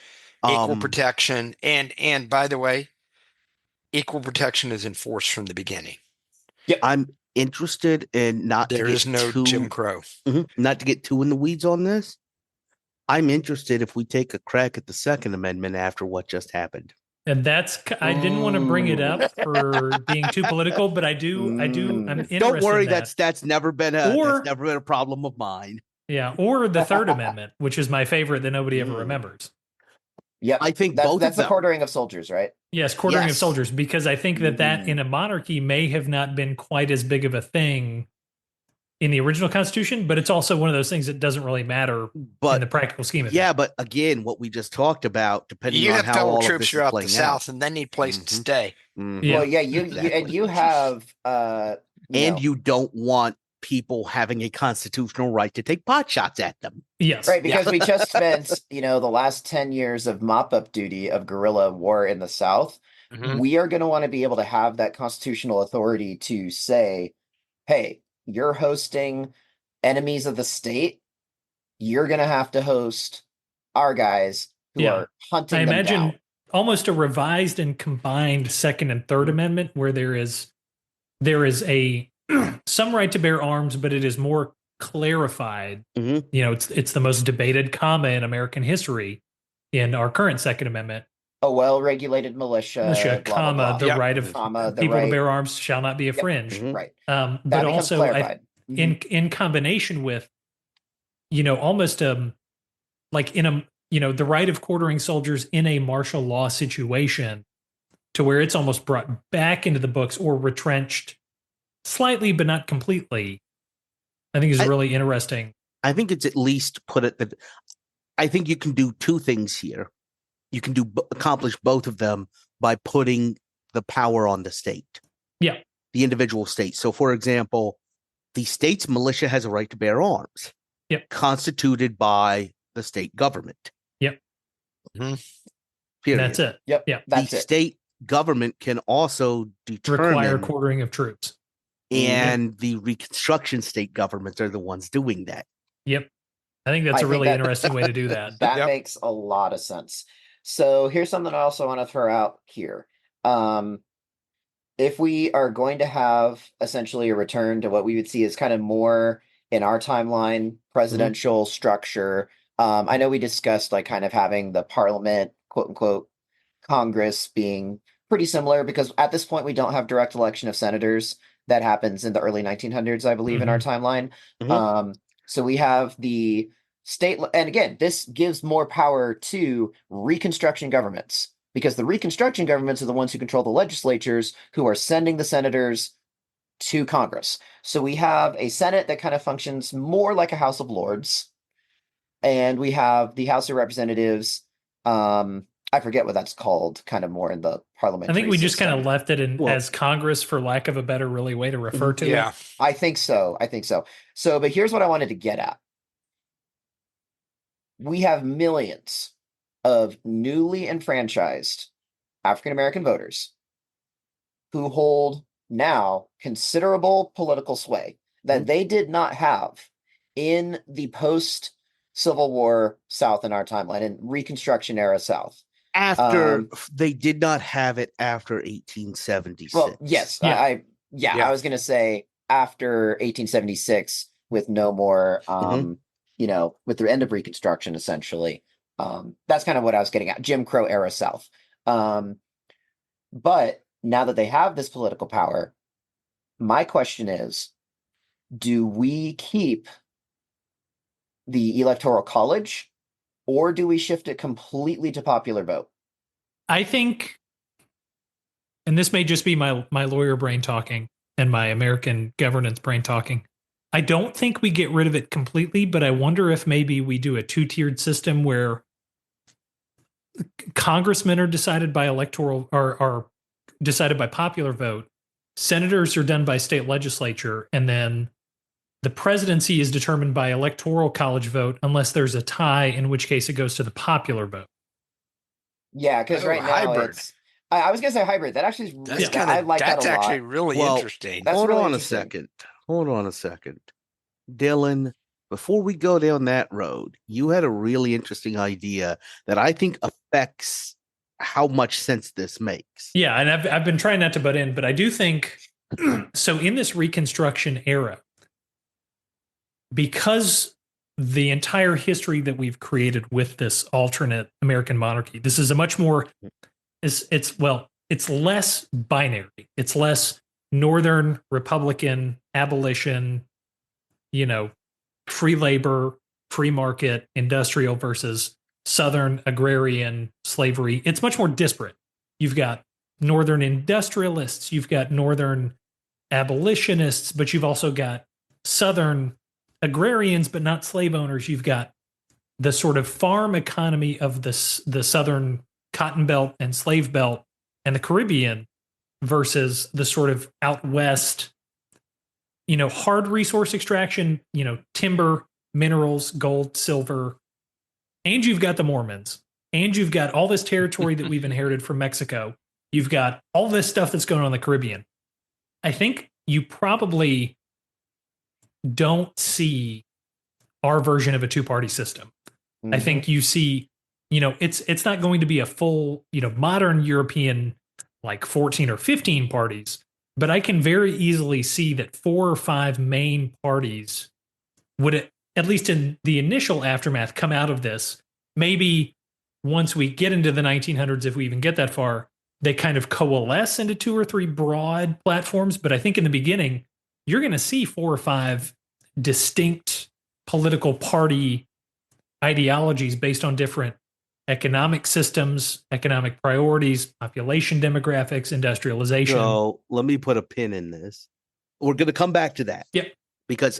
equal protection, and by the way, equal protection is enforced from the beginning. Yep. I'm interested in there is no Jim Crow. Not to get too in the weeds on this. I'm interested if we take a crack at the Second Amendment after what just happened. And I didn't want to bring it up for being too political, but I'm interested. Don't worry, in that. that's never been a problem of mine. Yeah, or the Third Amendment, which is my favorite that nobody ever remembers. Yeah, I think that's the quartering of soldiers, right? Yes, quartering of soldiers, because I think that in a monarchy may have not been quite as big of a thing in the original Constitution, but it's also one of those things that doesn't really matter in the practical scheme of things. Yeah, but again, what we just talked about, depending on how all of this is playing out. You have federal troops throughout the South, and they need place to stay. Well, you have and you don't want people having a constitutional right to take pot shots at them. Yes. Right, because we just spent, the last 10 years of mop-up duty of guerrilla war in the South. Mhm. We are going to want to be able to have that constitutional authority to say, hey, you're hosting enemies of the state. You're going to have to host our guys who are hunting I them imagine down. almost a revised and combined Second and Third Amendment, where there is a some right to bear arms, but it is more clarified. Mhm. It's the most debated comma in American history in our current Second Amendment. A well-regulated militia, blah, comma, blah, blah. the Yep. right of Comma, the people to right. bear arms shall not be infringed. Mhm. Right. But That becomes also clarified. in combination with, almost like in a, the right of quartering soldiers in a martial law situation, to where it's almost brought back into the books or retrenched slightly, but not completely. I think is really interesting. I think it's at least put it that I think you can do two things here. You can accomplish both of them by putting the power on the state. Yeah. The individual state. So, for example, the state's militia has a right to bear arms. Yep. Constituted by the state government. Yep. Mhm. Period. That's it. Yep. Yeah. That's the it. state government can also Require determine, quartering of troops. and the Reconstruction state governments are the ones doing that. Yep. I think that's I a think really that- interesting way to do that. That Yep. makes a lot of sense. So here's something I also want to throw out here. If we are going to have essentially a return to what we would see as kind of more in our timeline, presidential structure, I know we discussed like kind of having the parliament, quote unquote, Congress being pretty similar, because at this point we don't have direct election of senators. That happens in the early 1900s, I believe, in our timeline. Mhm. So we have the state, and again, this gives more power to Reconstruction governments, because the Reconstruction governments are the ones who control the legislatures who are sending the senators to Congress. So we have a Senate that kind of functions more like a House of Lords, and we have the House of Representatives. I forget what that's called, kind of more in the parliamentary I think we just kind of system. left it in Well- as Congress, for lack of a better really way to refer to Yeah. it. I think so. So, but here's what I wanted to get at. We have millions of newly enfranchised African American voters who hold now considerable political sway that they did not have in the post Civil War South in our timeline, and Reconstruction era South. After they did not have it after 1876. Well, yes, Yeah. I was going to say after 1876, with no more, with the end of Reconstruction, essentially. That's kind of what I was getting at, Jim Crow era South. But now that they have this political power, my question is, do we keep the Electoral College, or do we shift it completely to popular vote? I think, and this may just be my lawyer brain talking and my American governance brain talking, I don't think we get rid of it completely, but I wonder if maybe we do a two-tiered system where congressmen are decided by electoral, or are decided by popular vote, senators are done by state legislature, and then the presidency is determined by electoral college vote, unless there's a tie, in which case it goes to the popular vote. Yeah, because right now hybrid. it's. I was gonna say hybrid. That actually is That's I like that that's a lot. actually really Well, interesting. That's Hold really on a interesting. second. Hold on a second. Dylan, before we go down that road, you had a really interesting idea that I think affects how much sense this makes. Yeah, and I've been trying not to butt in, but I do think so. In this Reconstruction era, because the entire history that we've created with this alternate American monarchy, this is a much more it's less binary. It's less Northern Republican abolition, free labor, free market, industrial versus Southern agrarian slavery. It's much more disparate. You've got Northern industrialists, you've got Northern abolitionists, but you've also got Southern agrarians, but not slave owners. You've got the sort of farm economy of the Southern Cotton Belt and Slave Belt and the Caribbean versus the sort of out West hard resource extraction, timber, minerals, gold, silver, and you've got the Mormons, and you've got all this territory that we've inherited from Mexico. You've got all this stuff that's going on in the Caribbean. I think you probably don't see our version of a two-party system. I think you see, it's not going to be a full, modern European like 14 or 15 parties, but I can very easily see that 4 or 5 main parties would, at least in the initial aftermath, come out of this. Maybe once we get into the 1900s, if we even get that far, they kind of coalesce into 2 or 3 broad platforms. But I think in the beginning, you're going to see 4 or 5 distinct political party ideologies based on different economic systems, economic priorities, population demographics, industrialization. So let me put a pin in this. We're going to come back to that. Yep. Because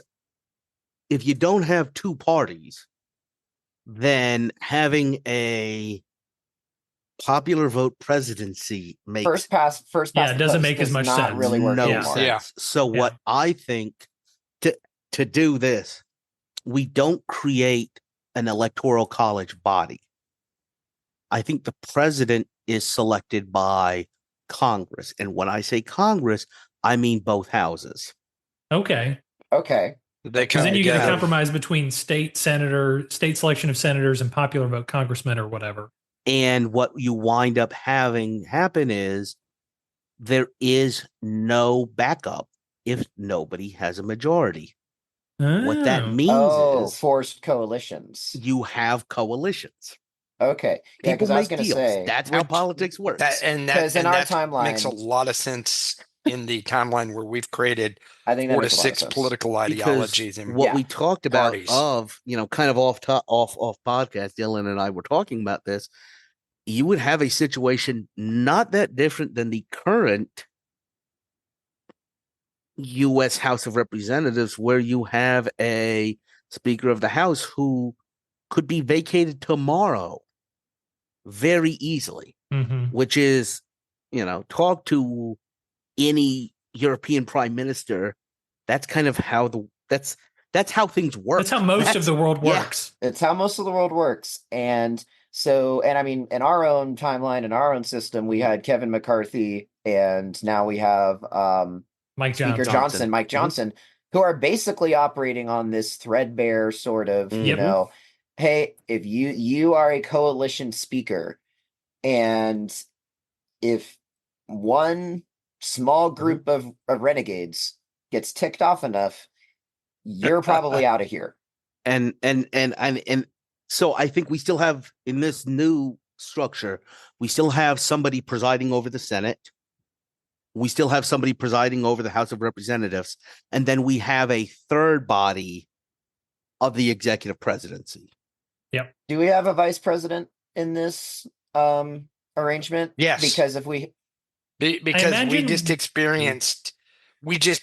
if you don't have 2 parties, then having a popular vote presidency makes first past it doesn't make as much not sense. really work no anymore. sense. Yeah. So what I think to do this, we don't create an electoral college body. I think the president is selected by Congress. And when I say Congress, I mean both houses. Okay. Okay. They Because come then you get a together. compromise between state selection of senators and popular vote congressmen or whatever. And what you wind up having happen is there is no backup if nobody has a majority. What that means is forced coalitions. you have coalitions. Okay. Yeah, People because I was make going to deals. say That's how politics works. Because in our that makes a timeline- lot of sense in the timeline where we've created I think that 4 to makes a lot of 6 sense. political Because ideologies and what Yeah. we talked about parties. kind of off podcast, Dylan and I were talking about this. You would have a situation not that different than the current U.S. House of Representatives, where you have a Speaker of the House who could be vacated tomorrow very easily, which is, talk to any European prime minister. That's kind of how that's how things work. That's how most of the world works. It's how most of the world works. And I mean, in our own timeline, in our own system, we had Kevin McCarthy, and now we have Mike Speaker Johnson. Mike Johnson, who are basically operating on this threadbare sort of, hey, if you are a coalition speaker, and if one small group of renegades gets ticked off enough, you're probably out of here. And so I think we still have, in this new structure, we still have somebody presiding over the Senate. We still have somebody presiding over the House of Representatives. And then we have a third body of the executive presidency. Yep. Do we have a vice president in this arrangement? Yes. Because if we because we just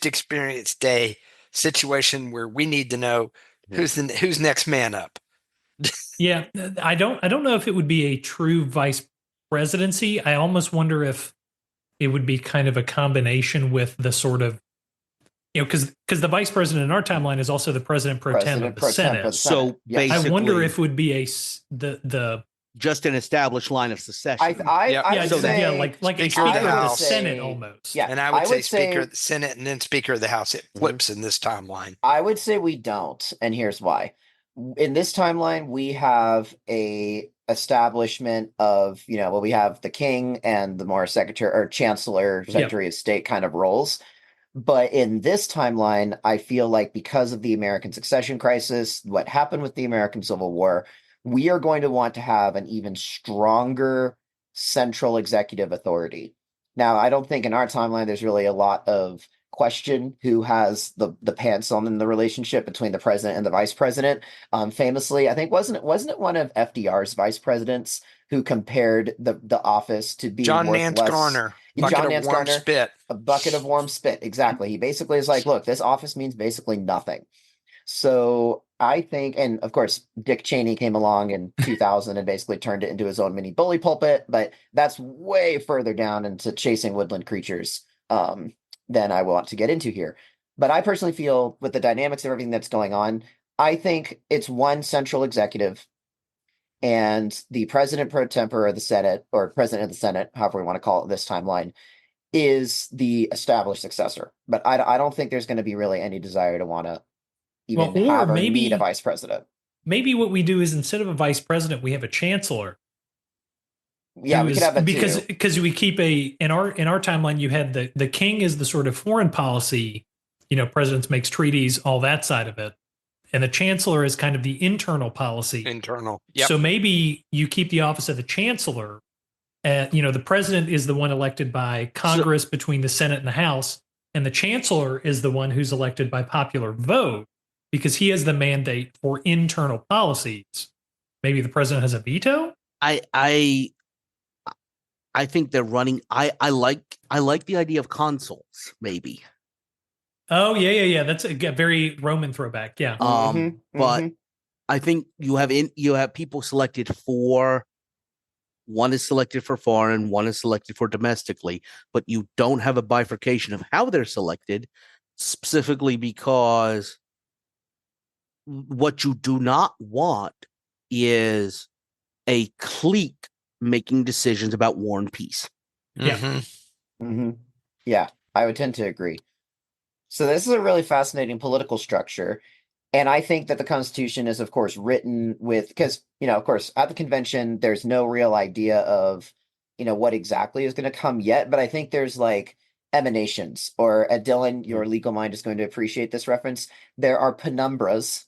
experienced a situation where we need to know who's next man up. Yeah, I don't know if it would be a true vice presidency. I almost wonder if it would be kind of a combination with the sort of, because the vice president in our timeline is also the president pro tem of the Senate. So basically, I wonder if it would be the just an established line of succession. like Speaker of the House, Senate almost. Yeah, and I would say Speaker of the Senate and then Speaker of the House. It flips in this timeline. I would say we don't, and here's why. In this timeline, we have a establishment of, we have the king and the more secretary or chancellor, secretary of state kind of roles. But in this timeline, I feel like because of the American succession crisis, what happened with the American Civil War, we are going to want to have an even stronger central executive authority. Now, I don't think in our timeline there's really a lot of question who has the pants on in the relationship between the president and the vice president. Famously, I think wasn't it one of FDR's vice presidents who compared the office to be John worth Nance less? Garner, John Nance warm Garner, spit. a bucket of warm spit. Exactly. He basically is like, look, this office means basically nothing. So I think, and of course, Dick Cheney came along in 2000 and basically turned it into his own mini bully pulpit, but that's way further down into chasing woodland creatures than I want to get into here. But I personally feel with the dynamics of everything that's going on, I think it's one central executive and the president pro tempore of the Senate, or president of the Senate, however we want to call it this timeline, is the established successor. But I don't think there's going to be really any desire to want to even Well, or have or need maybe a vice president. maybe what we do is instead of a vice president, we have a chancellor. Yeah, we could have that because too. we keep in our timeline. You had the king is the sort of foreign policy, presidents makes treaties, all that side of it, and the chancellor is kind of the internal policy. Internal. Yep. So maybe you keep the office of the chancellor. The president is the one elected by Congress between the Senate and the House, and the chancellor is the one who's elected by popular vote because he has the mandate for internal policies. Maybe the president has a veto. I think they're running. I like the idea of consuls, maybe. Oh yeah. That's a very Roman throwback. Yeah. But I think you have people selected for. One is selected for foreign, one is selected for domestically, but you don't have a bifurcation of how they're selected, specifically because what you do not want is a clique making decisions about war and peace. Yeah. Yeah, I would tend to agree. So this is a really fascinating political structure. And I think that the Constitution is, of course, written with, because, of course, at the convention, there's no real idea of, what exactly is going to come yet. But I think there's like emanations, or Dylan, your legal mind is going to appreciate this reference. There are penumbras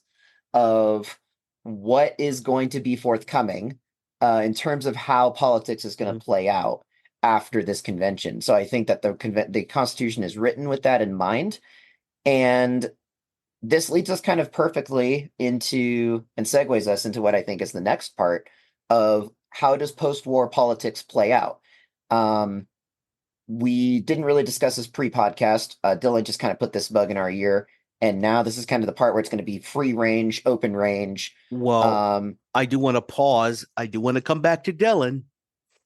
of what is going to be forthcoming in terms of how politics is going to play out after this convention. So I think that the Constitution is written with that in mind. And this leads us kind of perfectly into and segues us into what I think is the next part of how does post-war politics play out? We didn't really discuss this pre-podcast. Dylan just kind of put this bug in our ear. And now this is kind of the part where it's going to be free range, open range. Well, I do want to pause. I do want to come back to Dylan.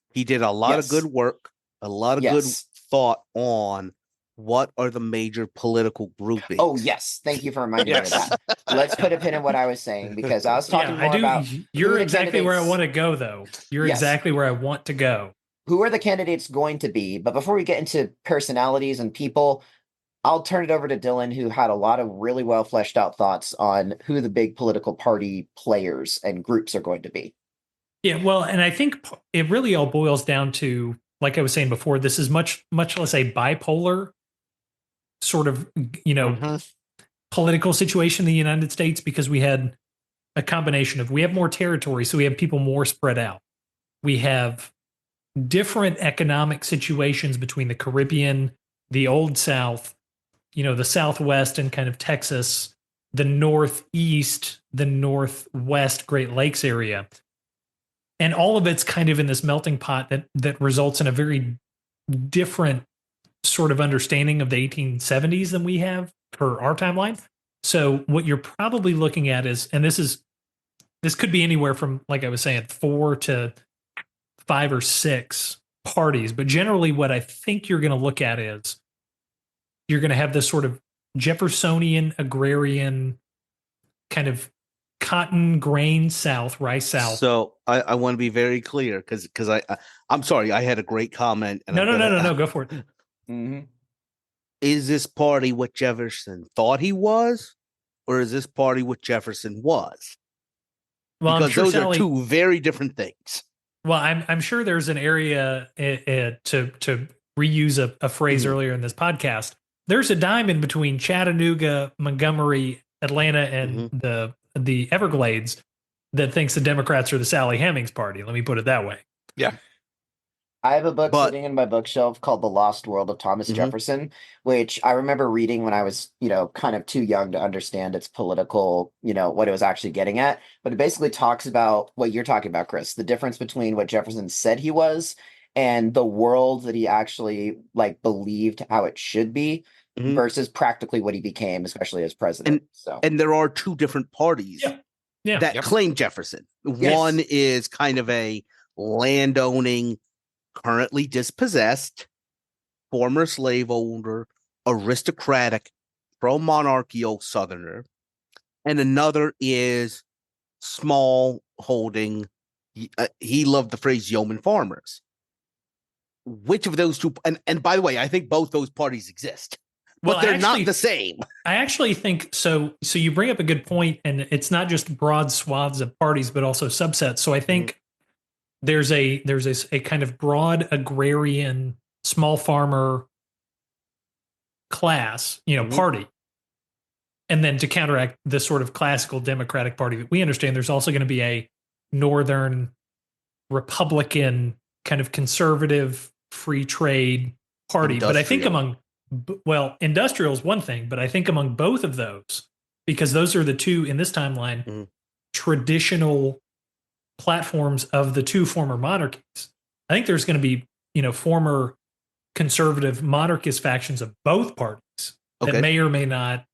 He did a lot of good work, a lot of good thought on what are the major political groupings. Oh, yes. Thank you for reminding me of that. Let's put a pin in what I was saying, because I was talking more about... You're exactly where I want to go, though. You're exactly where I want to go. Who are the candidates going to be? But before we get into personalities and people, I'll turn it over to Dylan, who had a lot of really well fleshed out thoughts on who the big political party players and groups are going to be. Yeah, well, and I think it really all boils down to, like I was saying before, this is much less a bipolar sort of, political situation in the United States, because we had a combination of, we have more territory, so we have people more spread out. We have different economic situations between the Caribbean, the Old South, the Southwest and kind of Texas, the Northeast, the Northwest Great Lakes area. And all of it's kind of in this melting pot that results in a very different sort of understanding of the 1870s than we have for our timeline. So what you're probably looking at is, and this could be anywhere from, like I was saying, 4 to 5 or 6 parties. But generally what I think you're going to look at is you're going to have this sort of Jeffersonian, agrarian, kind of cotton grain South, rice South. So I want to be very clear, because I'm sorry, I had a great comment. And No, go for it. Mm-hmm. Is this party what Jefferson thought he was, or is this party what Jefferson was? Well, because sure those are two very different things. Well, I'm sure there's an area to reuse a phrase earlier in this podcast. There's a diamond between Chattanooga, Montgomery, Atlanta, and the Everglades that thinks the Democrats are the Sally Hemings party. Let me put it that way. Yeah. I have a book sitting in my bookshelf called The Lost World of Thomas Jefferson, which I remember reading when I was, kind of too young to understand its political, what it was actually getting at. But it basically talks about what you're talking about, Chris, the difference between what Jefferson said he was and the world that he actually believed how it should be versus practically what he became, especially as president. And there are two different parties that claim Jefferson. One is kind of a landowning, currently dispossessed, former slave owner, aristocratic pro-monarchical Southerner, and another is small holding. He loved the phrase yeoman farmers. Which of those two? And by the way, I think both those parties exist, but they're not the same. I actually think so. So you bring up a good point, and it's not just broad swaths of parties, but also subsets. So I think there's a kind of broad agrarian small farmer class, party. And then to counteract the sort of classical Democratic Party that we understand, there's also going to be a Northern Republican kind of conservative free trade party. Industrial. But I think industrial is one thing, but I think among both of those, because those are the two in this timeline, traditional platforms of the two former monarchies. I think there's going to be, former conservative monarchist factions of both parties that may or may not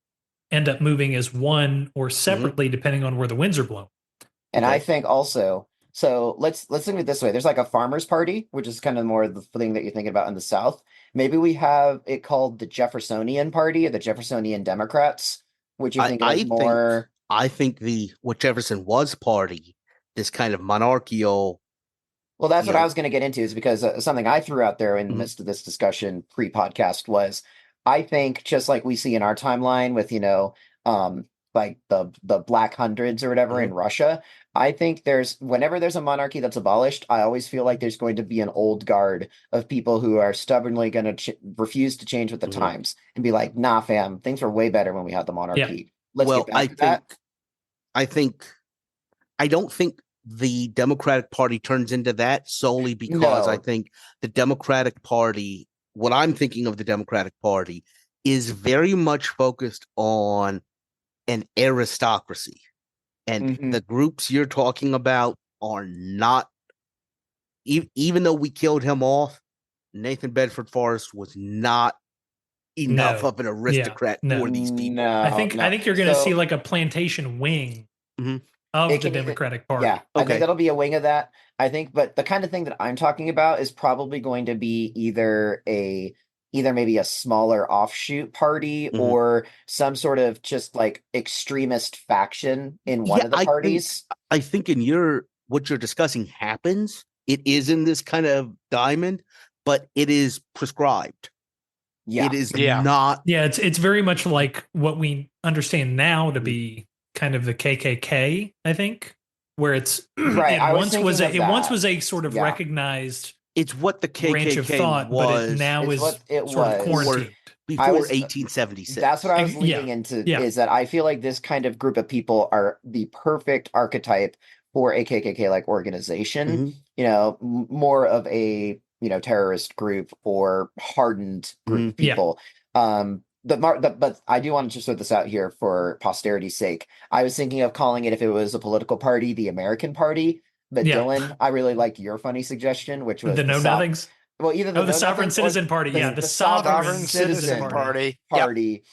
end up moving as one or separately, depending on where the winds are blowing. And I think also, so let's think of it this way. There's like a farmers party, which is kind of more the thing that you're thinking about in the South. Maybe we have it called the Jeffersonian Party or the Jeffersonian Democrats, which you think is more. I think what Jefferson was party, this kind of monarchical. Well, that's what I was going to get into, is because something I threw out there in the midst of this discussion pre-podcast was, I think just like we see in our timeline with, like the Black Hundreds or whatever in Russia, I think whenever there's a monarchy that's abolished, I always feel like there's going to be an old guard of people who are stubbornly going to refuse to change with the times and be like, nah, fam, things were way better when we had the monarchy. Let's get back to that. I don't think the Democratic Party turns into that solely because I think the Democratic Party, what I'm thinking of the Democratic Party, is very much focused on an aristocracy. And the groups you're talking about are not, even though we killed him off, Nathan Bedford Forrest was not enough of an aristocrat for these people. I think you're going to see like a plantation wing of the Democratic Party. Yeah, I think that'll be a wing of that. I think, but the kind of thing that I'm talking about is probably going to be either maybe a smaller offshoot party or some sort of just like extremist faction in one of the parties. I think what you're discussing happens. It is in this kind of diamond, but it is prescribed. Yeah. It is not. Yeah, it's very much like what we understand now to be kind of the KKK, I think, where it's right. It once was a sort of recognized. It's what the KKK branch of thought, was. But it now is sort of quarantined. Before 1876. That's what I was leading into, is that I feel like this kind of group of people are the perfect archetype for a KKK-like organization. More of a terrorist group or hardened group of people. But I do want to just throw this out here for posterity's sake. I was thinking of calling it, if it was a political party, the American Party. But Dylan, I really liked your funny suggestion, which was the Know Nothings. Well, either the Sovereign Citizen Party. The Sovereign Citizen Party.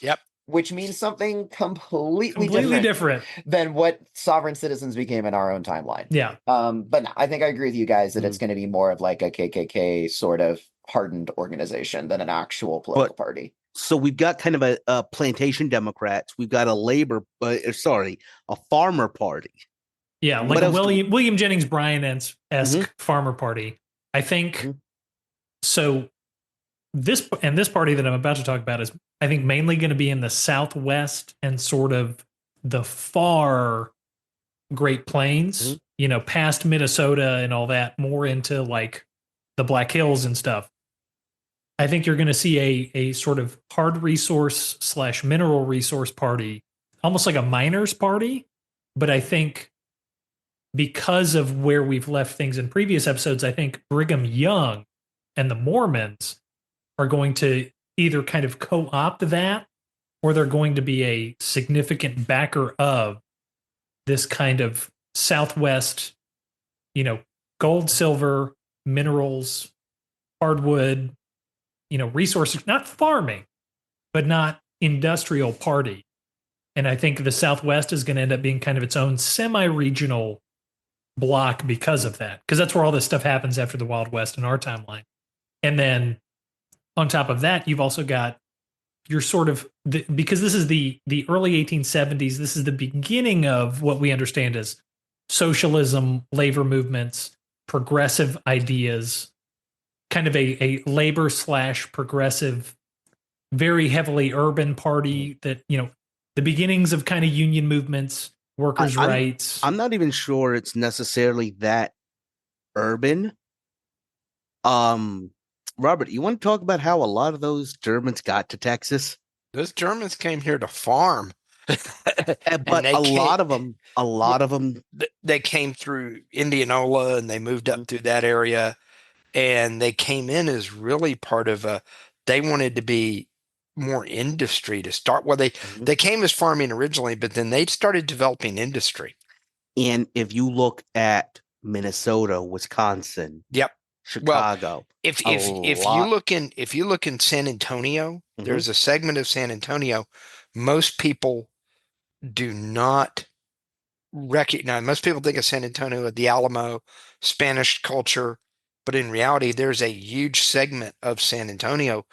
Yep. Which means something completely different than what sovereign citizens became in our own timeline. Yeah. But no, I think I agree with you guys that it's going to be more of like a KKK sort of hardened organization than an actual political party. So we've got kind of a plantation Democrats. We've got a farmer party. Yeah, like a William Jennings Bryan-esque farmer party. I think so. This party that I'm about to talk about is, I think, mainly going to be in the Southwest and sort of the far Great Plains, past Minnesota and all that, more into like the Black Hills and stuff. I think you're going to see a sort of hard resource / mineral resource party, almost like a miners party. But I think because of where we've left things in previous episodes, I think Brigham Young and the Mormons are going to either kind of co-opt that, or they're going to be a significant backer of this kind of Southwest, gold, silver, minerals, hardwood, resources, not farming, but not industrial party. And I think the Southwest is going to end up being kind of its own semi-regional block because of that, because that's where all this stuff happens after the Wild West in our timeline. And then on top of that, you've also got you're sort of because this is the early 1870s. This is the beginning of what we understand as socialism, labor movements, progressive ideas, kind of a labor / progressive, very heavily urban party that, the beginnings of kind of union movements, workers' rights. I'm not even sure it's necessarily that urban. Robert, you want to talk about how a lot of those Germans got to Texas? Those Germans came here to farm. But a lot of them, they came through Indianola and they moved up through that area, and they came in as really part of they wanted to be more industry to start. Well, they came as farming originally, but then they started developing industry. And if you look at Minnesota, Wisconsin, Yep. Chicago, well, if you look in San Antonio, there's a segment of San Antonio most people do not recognize. Most people think of San Antonio at the Alamo, Spanish culture, but in reality, there's a huge segment of San Antonio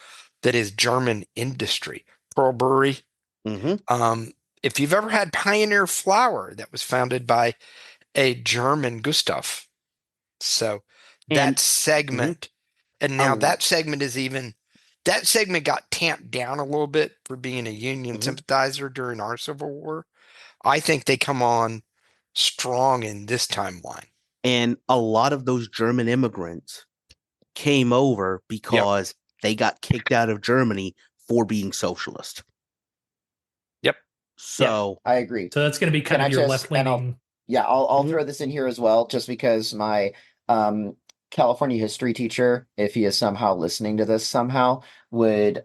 that is German industry. Pearl Brewery. If you've ever had Pioneer Flour, that was founded by a German Gustav. So that segment, and now that segment got tamped down a little bit for being a Union sympathizer during our Civil War. I think they come on strong in this timeline. And a lot of those German immigrants came over because they got kicked out of Germany for being socialist. Yep. So I agree. So that's going to be kind of your left leaning. I'll throw this in here as well, just because my California history teacher, if he is somehow listening to this somehow, would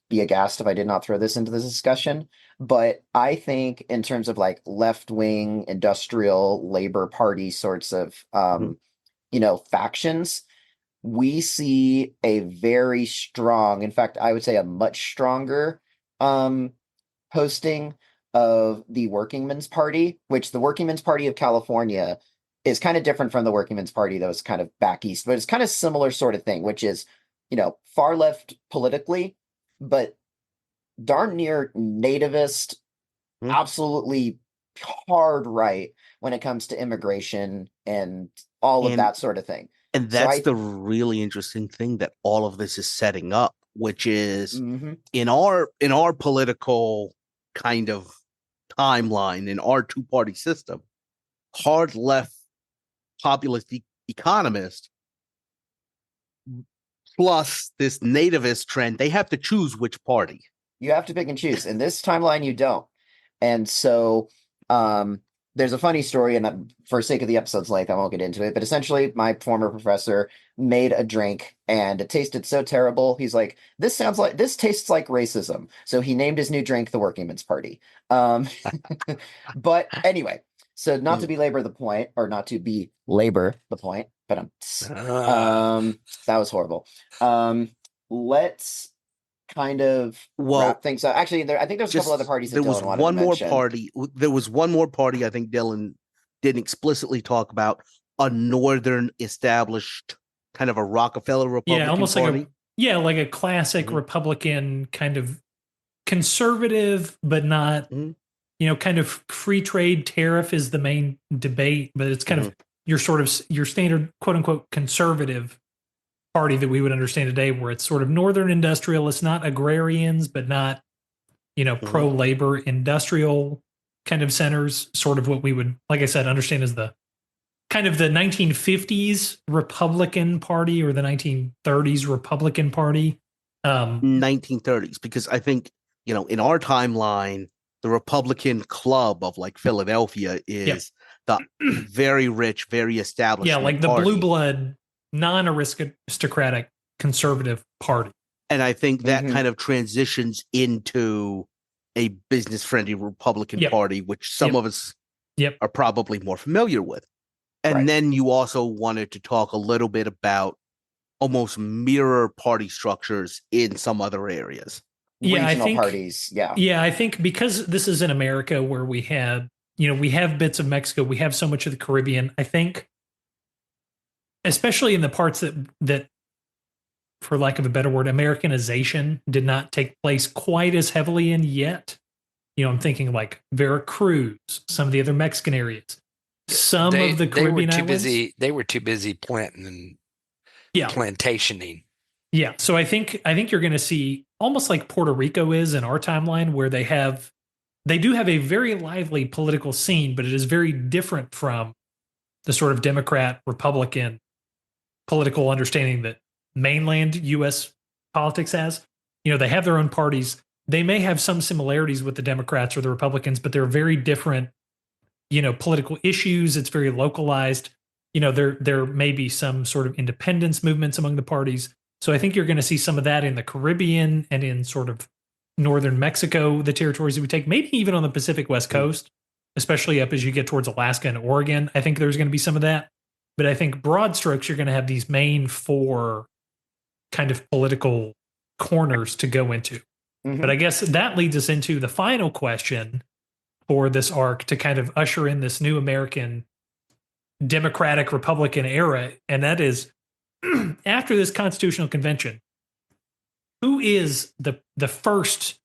be aghast if I did not throw this into this discussion. But I think in terms of like left-wing industrial labor party sorts of factions, we see a very strong, in fact, I would say a much stronger posting of the Workingmen's Party, which the Workingmen's Party of California is kind of different from the Workingmen's Party that was kind of back east, but it's kind of similar sort of thing, which is, far left politically, but darn near nativist, absolutely hard right when it comes to immigration and all of that sort of thing. And that's the really interesting thing that all of this is setting up, which is in our political kind of timeline, in our two-party system, hard left populist economist plus this nativist trend, they have to choose which party. You have to pick and choose. In this timeline, you don't. And so there's a funny story, and for sake of the episode's length, I won't get into it. But essentially, my former professor made a drink, and it tasted so terrible. He's like, this tastes like racism. So he named his new drink the Workingmen's Party. But anyway, so not to belabor the point, or not to belabor the point, but that was horrible. Let's kind of wrap things up. Actually, I think there's a couple other parties that Dylan wanted to mention. There was one more party I think Dylan didn't explicitly talk about, a northern established kind of a Rockefeller Republican party. Like a classic Republican kind of conservative, but not, kind of free trade tariff is the main debate, but it's kind of your standard quote unquote conservative party that we would understand today, where it's sort of northern industrialists, not agrarians, but not, pro labor industrial kind of centers, sort of what we would, like I said, understand as the kind of the 1950s Republican Party or the 1930s Republican Party. 1930s, because I think, in our timeline, the Republican club of like Philadelphia is the very rich, very established. Yeah, like the blue blood, non-aristocratic conservative party. And I think that kind of transitions into a business-friendly Republican Party, which some of us are probably more familiar with. And then you also wanted to talk a little bit about almost mirror party structures in some other areas. Regional parties. Yeah, I think because this is in America where we have bits of Mexico, we have so much of the Caribbean. I think, especially in the parts that for lack of a better word, Americanization did not take place quite as heavily in yet. I'm thinking like Veracruz, some of the other Mexican areas, some of the Caribbean islands. They were too busy planting and Yeah, plantationing. yeah. So I think you're going to see almost like Puerto Rico is in our timeline, where they do have a very lively political scene, but it is very different from the sort of Democrat Republican political understanding that mainland U.S. politics has. They have their own parties. They may have some similarities with the Democrats or the Republicans, but they're very different, political issues. It's very localized. There may be some sort of independence movements among the parties. So I think you're going to see some of that in the Caribbean and in sort of northern Mexico, the territories that we take, maybe even on the Pacific West Coast, especially up as you get towards Alaska and Oregon. I think there's going to be some of that. But I think broad strokes, you're going to have these main four kind of political corners to go into. Mhm. But I guess that leads us into the final question for this arc to kind of usher in this new American Democratic Republican era. And that is, after this constitutional convention, who is the first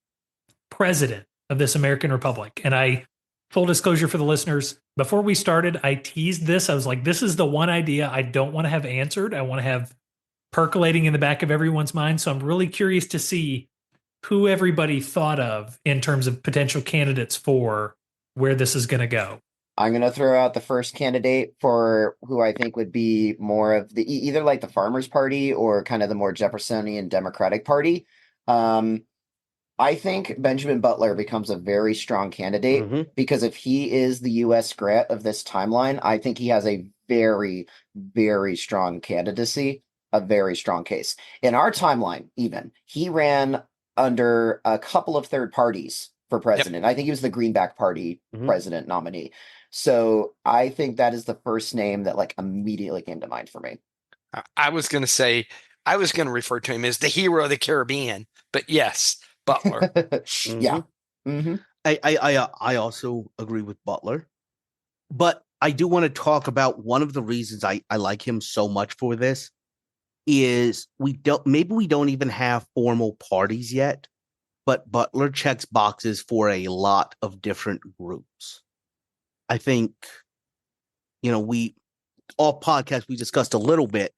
president of this American Republic? And full disclosure for the listeners, before we started, I teased this. I was like, this is the one idea I don't want to have answered. I want to have percolating in the back of everyone's mind. So I'm really curious to see who everybody thought of in terms of potential candidates for where this is going to go. I'm going to throw out the first candidate for who I think would be more of the either like the Farmers Party or kind of the more Jeffersonian Democratic Party. I think Benjamin Butler becomes a very strong candidate because if he is the U.S. Grant of this timeline, I think he has a very, very strong candidacy, a very strong case. In our timeline, even, he ran under a couple of third parties for president. I think he was the Greenback Party president nominee. So I think that is the first name that like immediately came to mind for me. I was going to refer to him as the hero of the Caribbean, but yes, Butler. Yeah. Mm-hmm. I also agree with Butler, but I do want to talk about one of the reasons I like him so much for this is we don't even have formal parties yet, but Butler checks boxes for a lot of different groups. I think, all podcasts we discussed a little bit.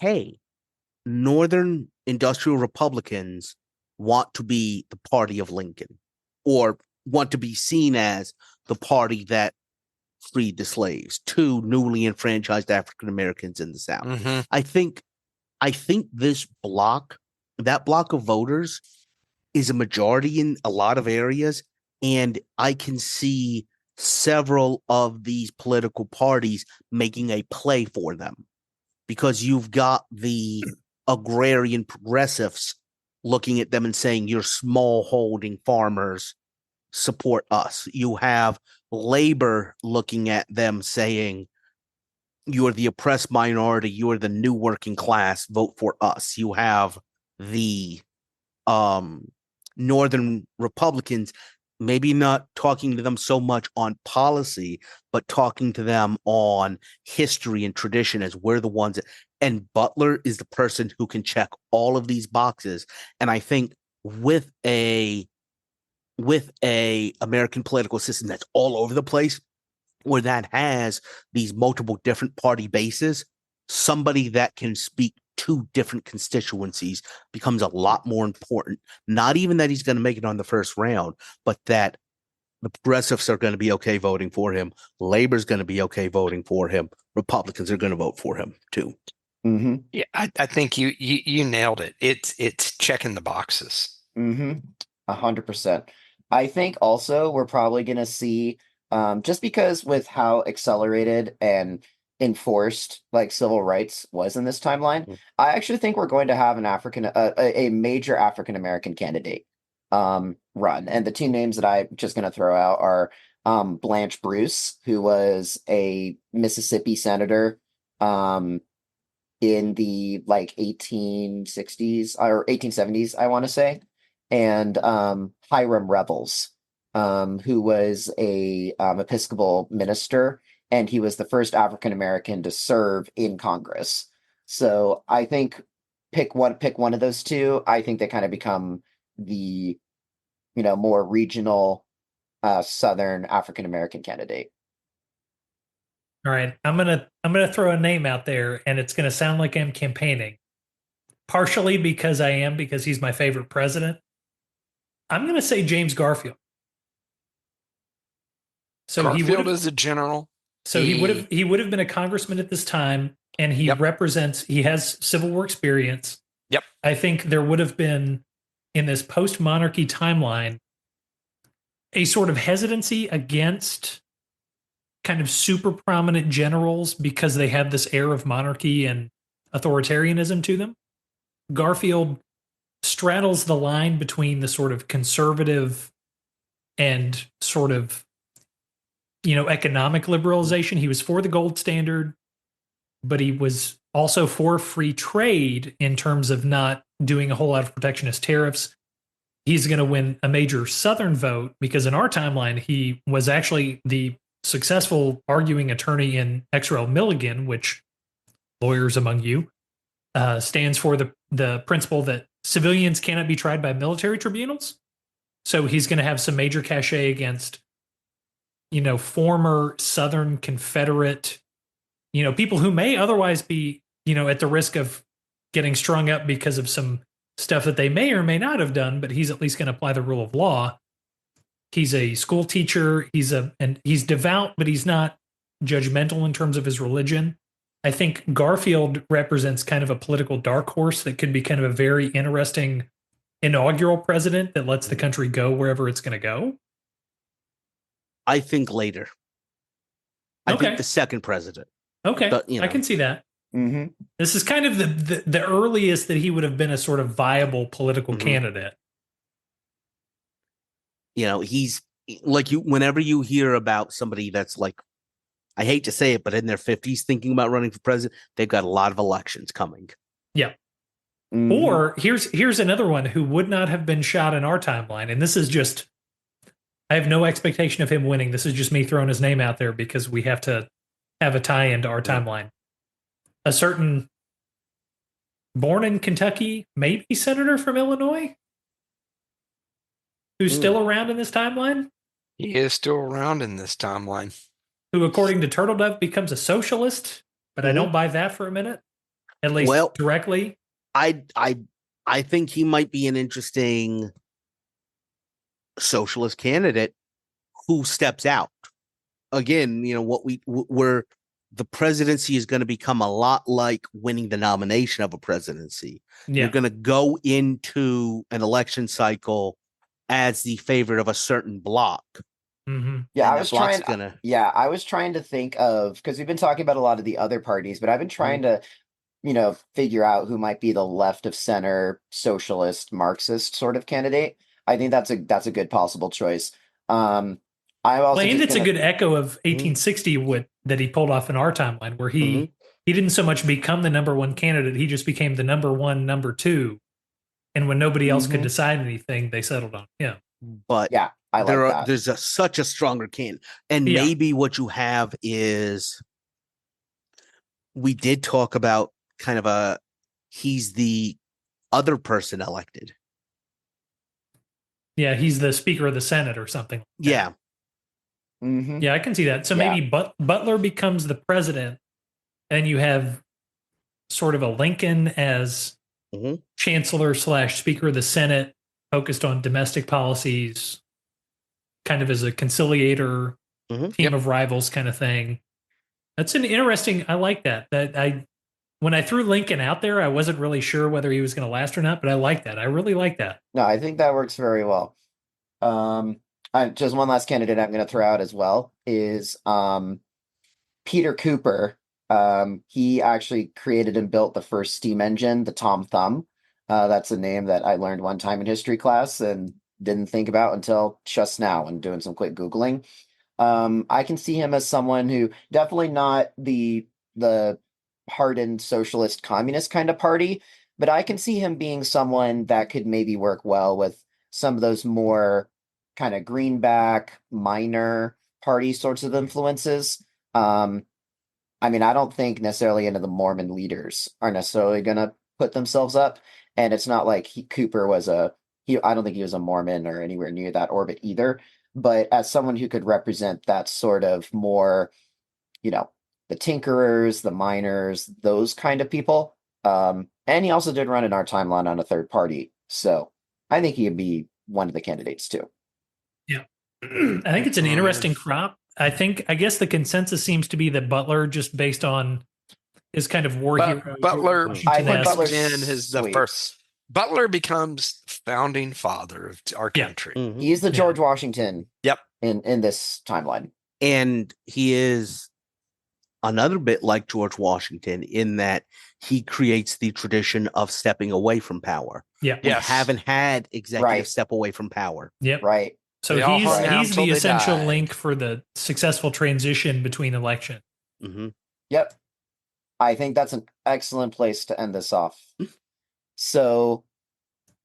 Hey, Northern industrial Republicans want to be the party of Lincoln, or want to be seen as the party that freed the slaves, to newly enfranchised African Americans in the South. I think this block, that block of voters, is a majority in a lot of areas, and I can see several of these political parties making a play for them, because you've got the agrarian progressives looking at them and saying, your small holding farmers support us. You have labor looking at them saying, you're the oppressed minority, you're the new working class, vote for us. You have the Northern Republicans maybe not talking to them so much on policy, but talking to them on history and tradition, as we're the ones that, and Butler is the person who can check all of these boxes. And I think with a American political system that's all over the place, where that has these multiple different party bases, somebody that can speak to different constituencies becomes a lot more important. Not even that he's going to make it on the first round, but that the progressives are going to be okay voting for him. Labor's going to be okay voting for him. Republicans are going to vote for him too. Mm-hmm. Yeah, I think you nailed it. It's checking the boxes. 100%. I think also we're probably going to see, just because with how accelerated and enforced like civil rights was in this timeline, I actually think we're going to have a major African American candidate run. And the two names that I'm just going to throw out are Blanche Bruce, who was a Mississippi senator in the like 1860s or 1870s, I want to say, and Hiram Revels, who was a Episcopal minister, and he was the first African American to serve in Congress. So I think pick one of those two, I think they kind of become the, more regional, Southern African American candidate. All right, I'm gonna throw a name out there, and it's gonna sound like I'm campaigning, partially because he's my favorite president. I'm gonna say James Garfield. So he would Garfield have is a general. he would have been a congressman at this time, and he Yep. he has Civil War experience. Yep. I think there would have been, in this post monarchy timeline, a sort of hesitancy against kind of super prominent generals because they had this air of monarchy and authoritarianism to them. Garfield straddles the line between the sort of conservative and sort of, economic liberalization. He was for the gold standard, but he was also for free trade in terms of not doing a whole lot of protectionist tariffs. He's going to win a major Southern vote because in our timeline, he was actually the successful arguing attorney in Ex rel Milligan, which, lawyers among you, stands for the principle that civilians cannot be tried by military tribunals. So he's going to have some major cachet against, former Southern Confederate, people who may otherwise be, at the risk of getting strung up because of some stuff that they may or may not have done, but he's at least going to apply the rule of law. He's a school teacher. And he's devout, but he's not judgmental in terms of his religion. I think Garfield represents kind of a political dark horse that could be kind of a very interesting inaugural president that lets the country go wherever it's going to go. I think later. I think the second president. Okay, But, I can see that. Mm-hmm. This is kind of the earliest that he would have been a sort of viable political candidate. He's like whenever you hear about somebody that's like, I hate to say it, but in their 50s thinking about running for president, they've got a lot of elections coming. Yeah. Mm-hmm. Or here's another one who would not have been shot in our timeline. And this is just, I have no expectation of him winning. This is just me throwing his name out there because we have to have a tie into our timeline. A certain born in Kentucky, maybe senator from Illinois, who's still around in this timeline. He is still around in this timeline. Who, according to Turtle Dove, becomes a socialist, but I don't buy that for a minute, at least directly. I think he might be an interesting socialist candidate who steps out. Again, where the presidency is going to become a lot like winning the nomination of a presidency. Yeah. You're going to go into an election cycle as the favorite of a certain bloc. Mm-hmm. Yeah, I was trying to think of, because we've been talking about a lot of the other parties, but I've been trying to, figure out who might be the left of center socialist Marxist sort of candidate. I think that's a good possible choice. I also and it's a good echo of 1860 that he pulled off in our timeline, where he didn't so much become the number one candidate, he just became the number one, number two, and when nobody else could decide anything, they settled on him. But yeah. There's such a stronger candidate. And maybe what you have is, we did talk about kind of he's the other person elected. Yeah, he's the Speaker of the Senate or something. Yeah. Mm-hmm. Yeah, I can see that. So maybe Butler becomes the president, and you have sort of a Lincoln as Chancellor / Speaker of the Senate, focused on domestic policies, kind of as a conciliator, team of rivals kind of thing. That's an interesting, I like that. When I threw Lincoln out there, I wasn't really sure whether he was going to last or not, but I like that. I really like that. No, I think that works very well. Just one last candidate I'm going to throw out as well is Peter Cooper. He actually created and built the first steam engine, the Tom Thumb. That's a name that I learned one time in history class and didn't think about until just now when doing some quick Googling. I can see him as someone who definitely not the hardened socialist communist kind of party, but I can see him being someone that could maybe work well with some of those more kind of greenback minor party sorts of influences. I mean, I don't think necessarily any of the Mormon leaders are necessarily going to put themselves up. And it's not like Cooper was I don't think he was a Mormon or anywhere near that orbit either. But as someone who could represent that sort of more, the tinkerers, the miners, those kind of people. And he also did run in our timeline on a third party. So I think he'd be one of the candidates too. Yeah. I think it's an interesting crop. I guess the consensus seems to be that Butler, just based on his kind of war hero. Butler, I think Butler's Butler's the first. Butler becomes founding father of our country. Mhm. He's the George Washington. Yep. In this timeline. And he is another bit like George Washington in that he creates the tradition of stepping away from power. Yeah. We haven't had executives step away from power. Yep. Right. So They all hung out he's until the they essential died. link for the successful transition between elections. Mm-hmm. Yep. I think that's an excellent place to end this off. So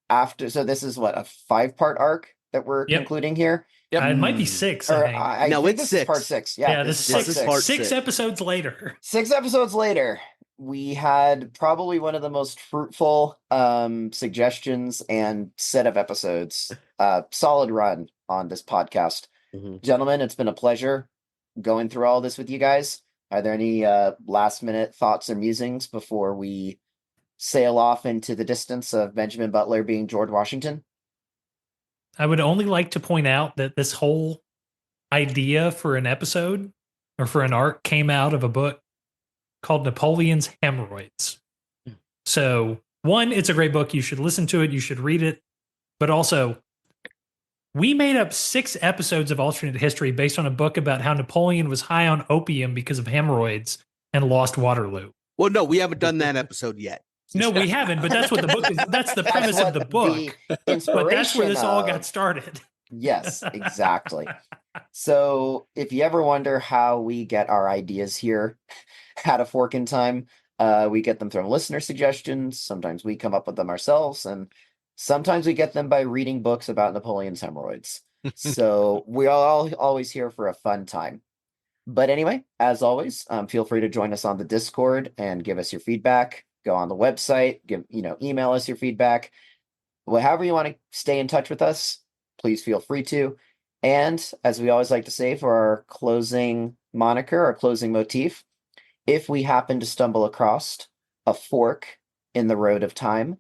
this is what, a 5-part arc that we're concluding here? Yep. It might be 6. Or I think. No, think it's this is 6. part 6. Yeah, this is is part 6. 6 episodes later. 6 episodes later, we had probably one of the most fruitful suggestions and set of episodes. Solid run on this podcast. Mm-hmm. Gentlemen, it's been a pleasure going through all this with you guys. Are there any last minute thoughts or musings before we sail off into the distance of Benjamin Butler being George Washington? I would only like to point out that this whole idea for an episode or for an arc came out of a book called Napoleon's Hemorrhoids. So, one, it's a great book. You should listen to it. You should read it. But also, we made up 6 episodes of alternate history based on a book about how Napoleon was high on opium because of hemorrhoids and lost Waterloo. Well, no, we haven't done that episode yet. No, we haven't, but that's what the book is. That's the premise of the book. But that's where this all got started. Yes, exactly. So if you ever wonder how we get our ideas here at A Fork in Time, we get them from listener suggestions. Sometimes we come up with them ourselves, and sometimes we get them by reading books about Napoleon's hemorrhoids. So we're all always here for a fun time. But anyway, as always, feel free to join us on the Discord and give us your feedback. Go on the website, email us your feedback. However you want to stay in touch with us, please feel free to. And as we always like to say for our closing moniker, our closing motif, if we happen to stumble across a fork in the road of time,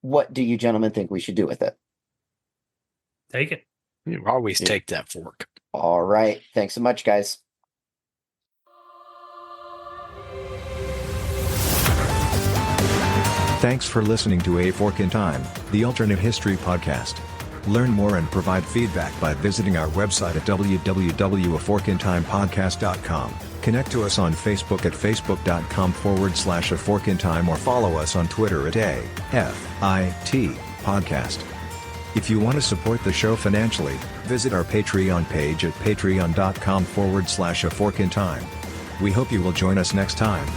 what do you gentlemen think we should do with it? Take it. You always take that fork. All right. Thanks so much, guys. Thanks for listening to A Fork in Time, the alternate history podcast. Learn more and provide feedback by visiting our website at www.aforkintimepodcast.com. Connect to us on Facebook at facebook.com/aforkintime or follow us on Twitter at AFIT Podcast. If you want to support the show financially, visit our Patreon page at patreon.com/aforkintime. We hope you will join us next time.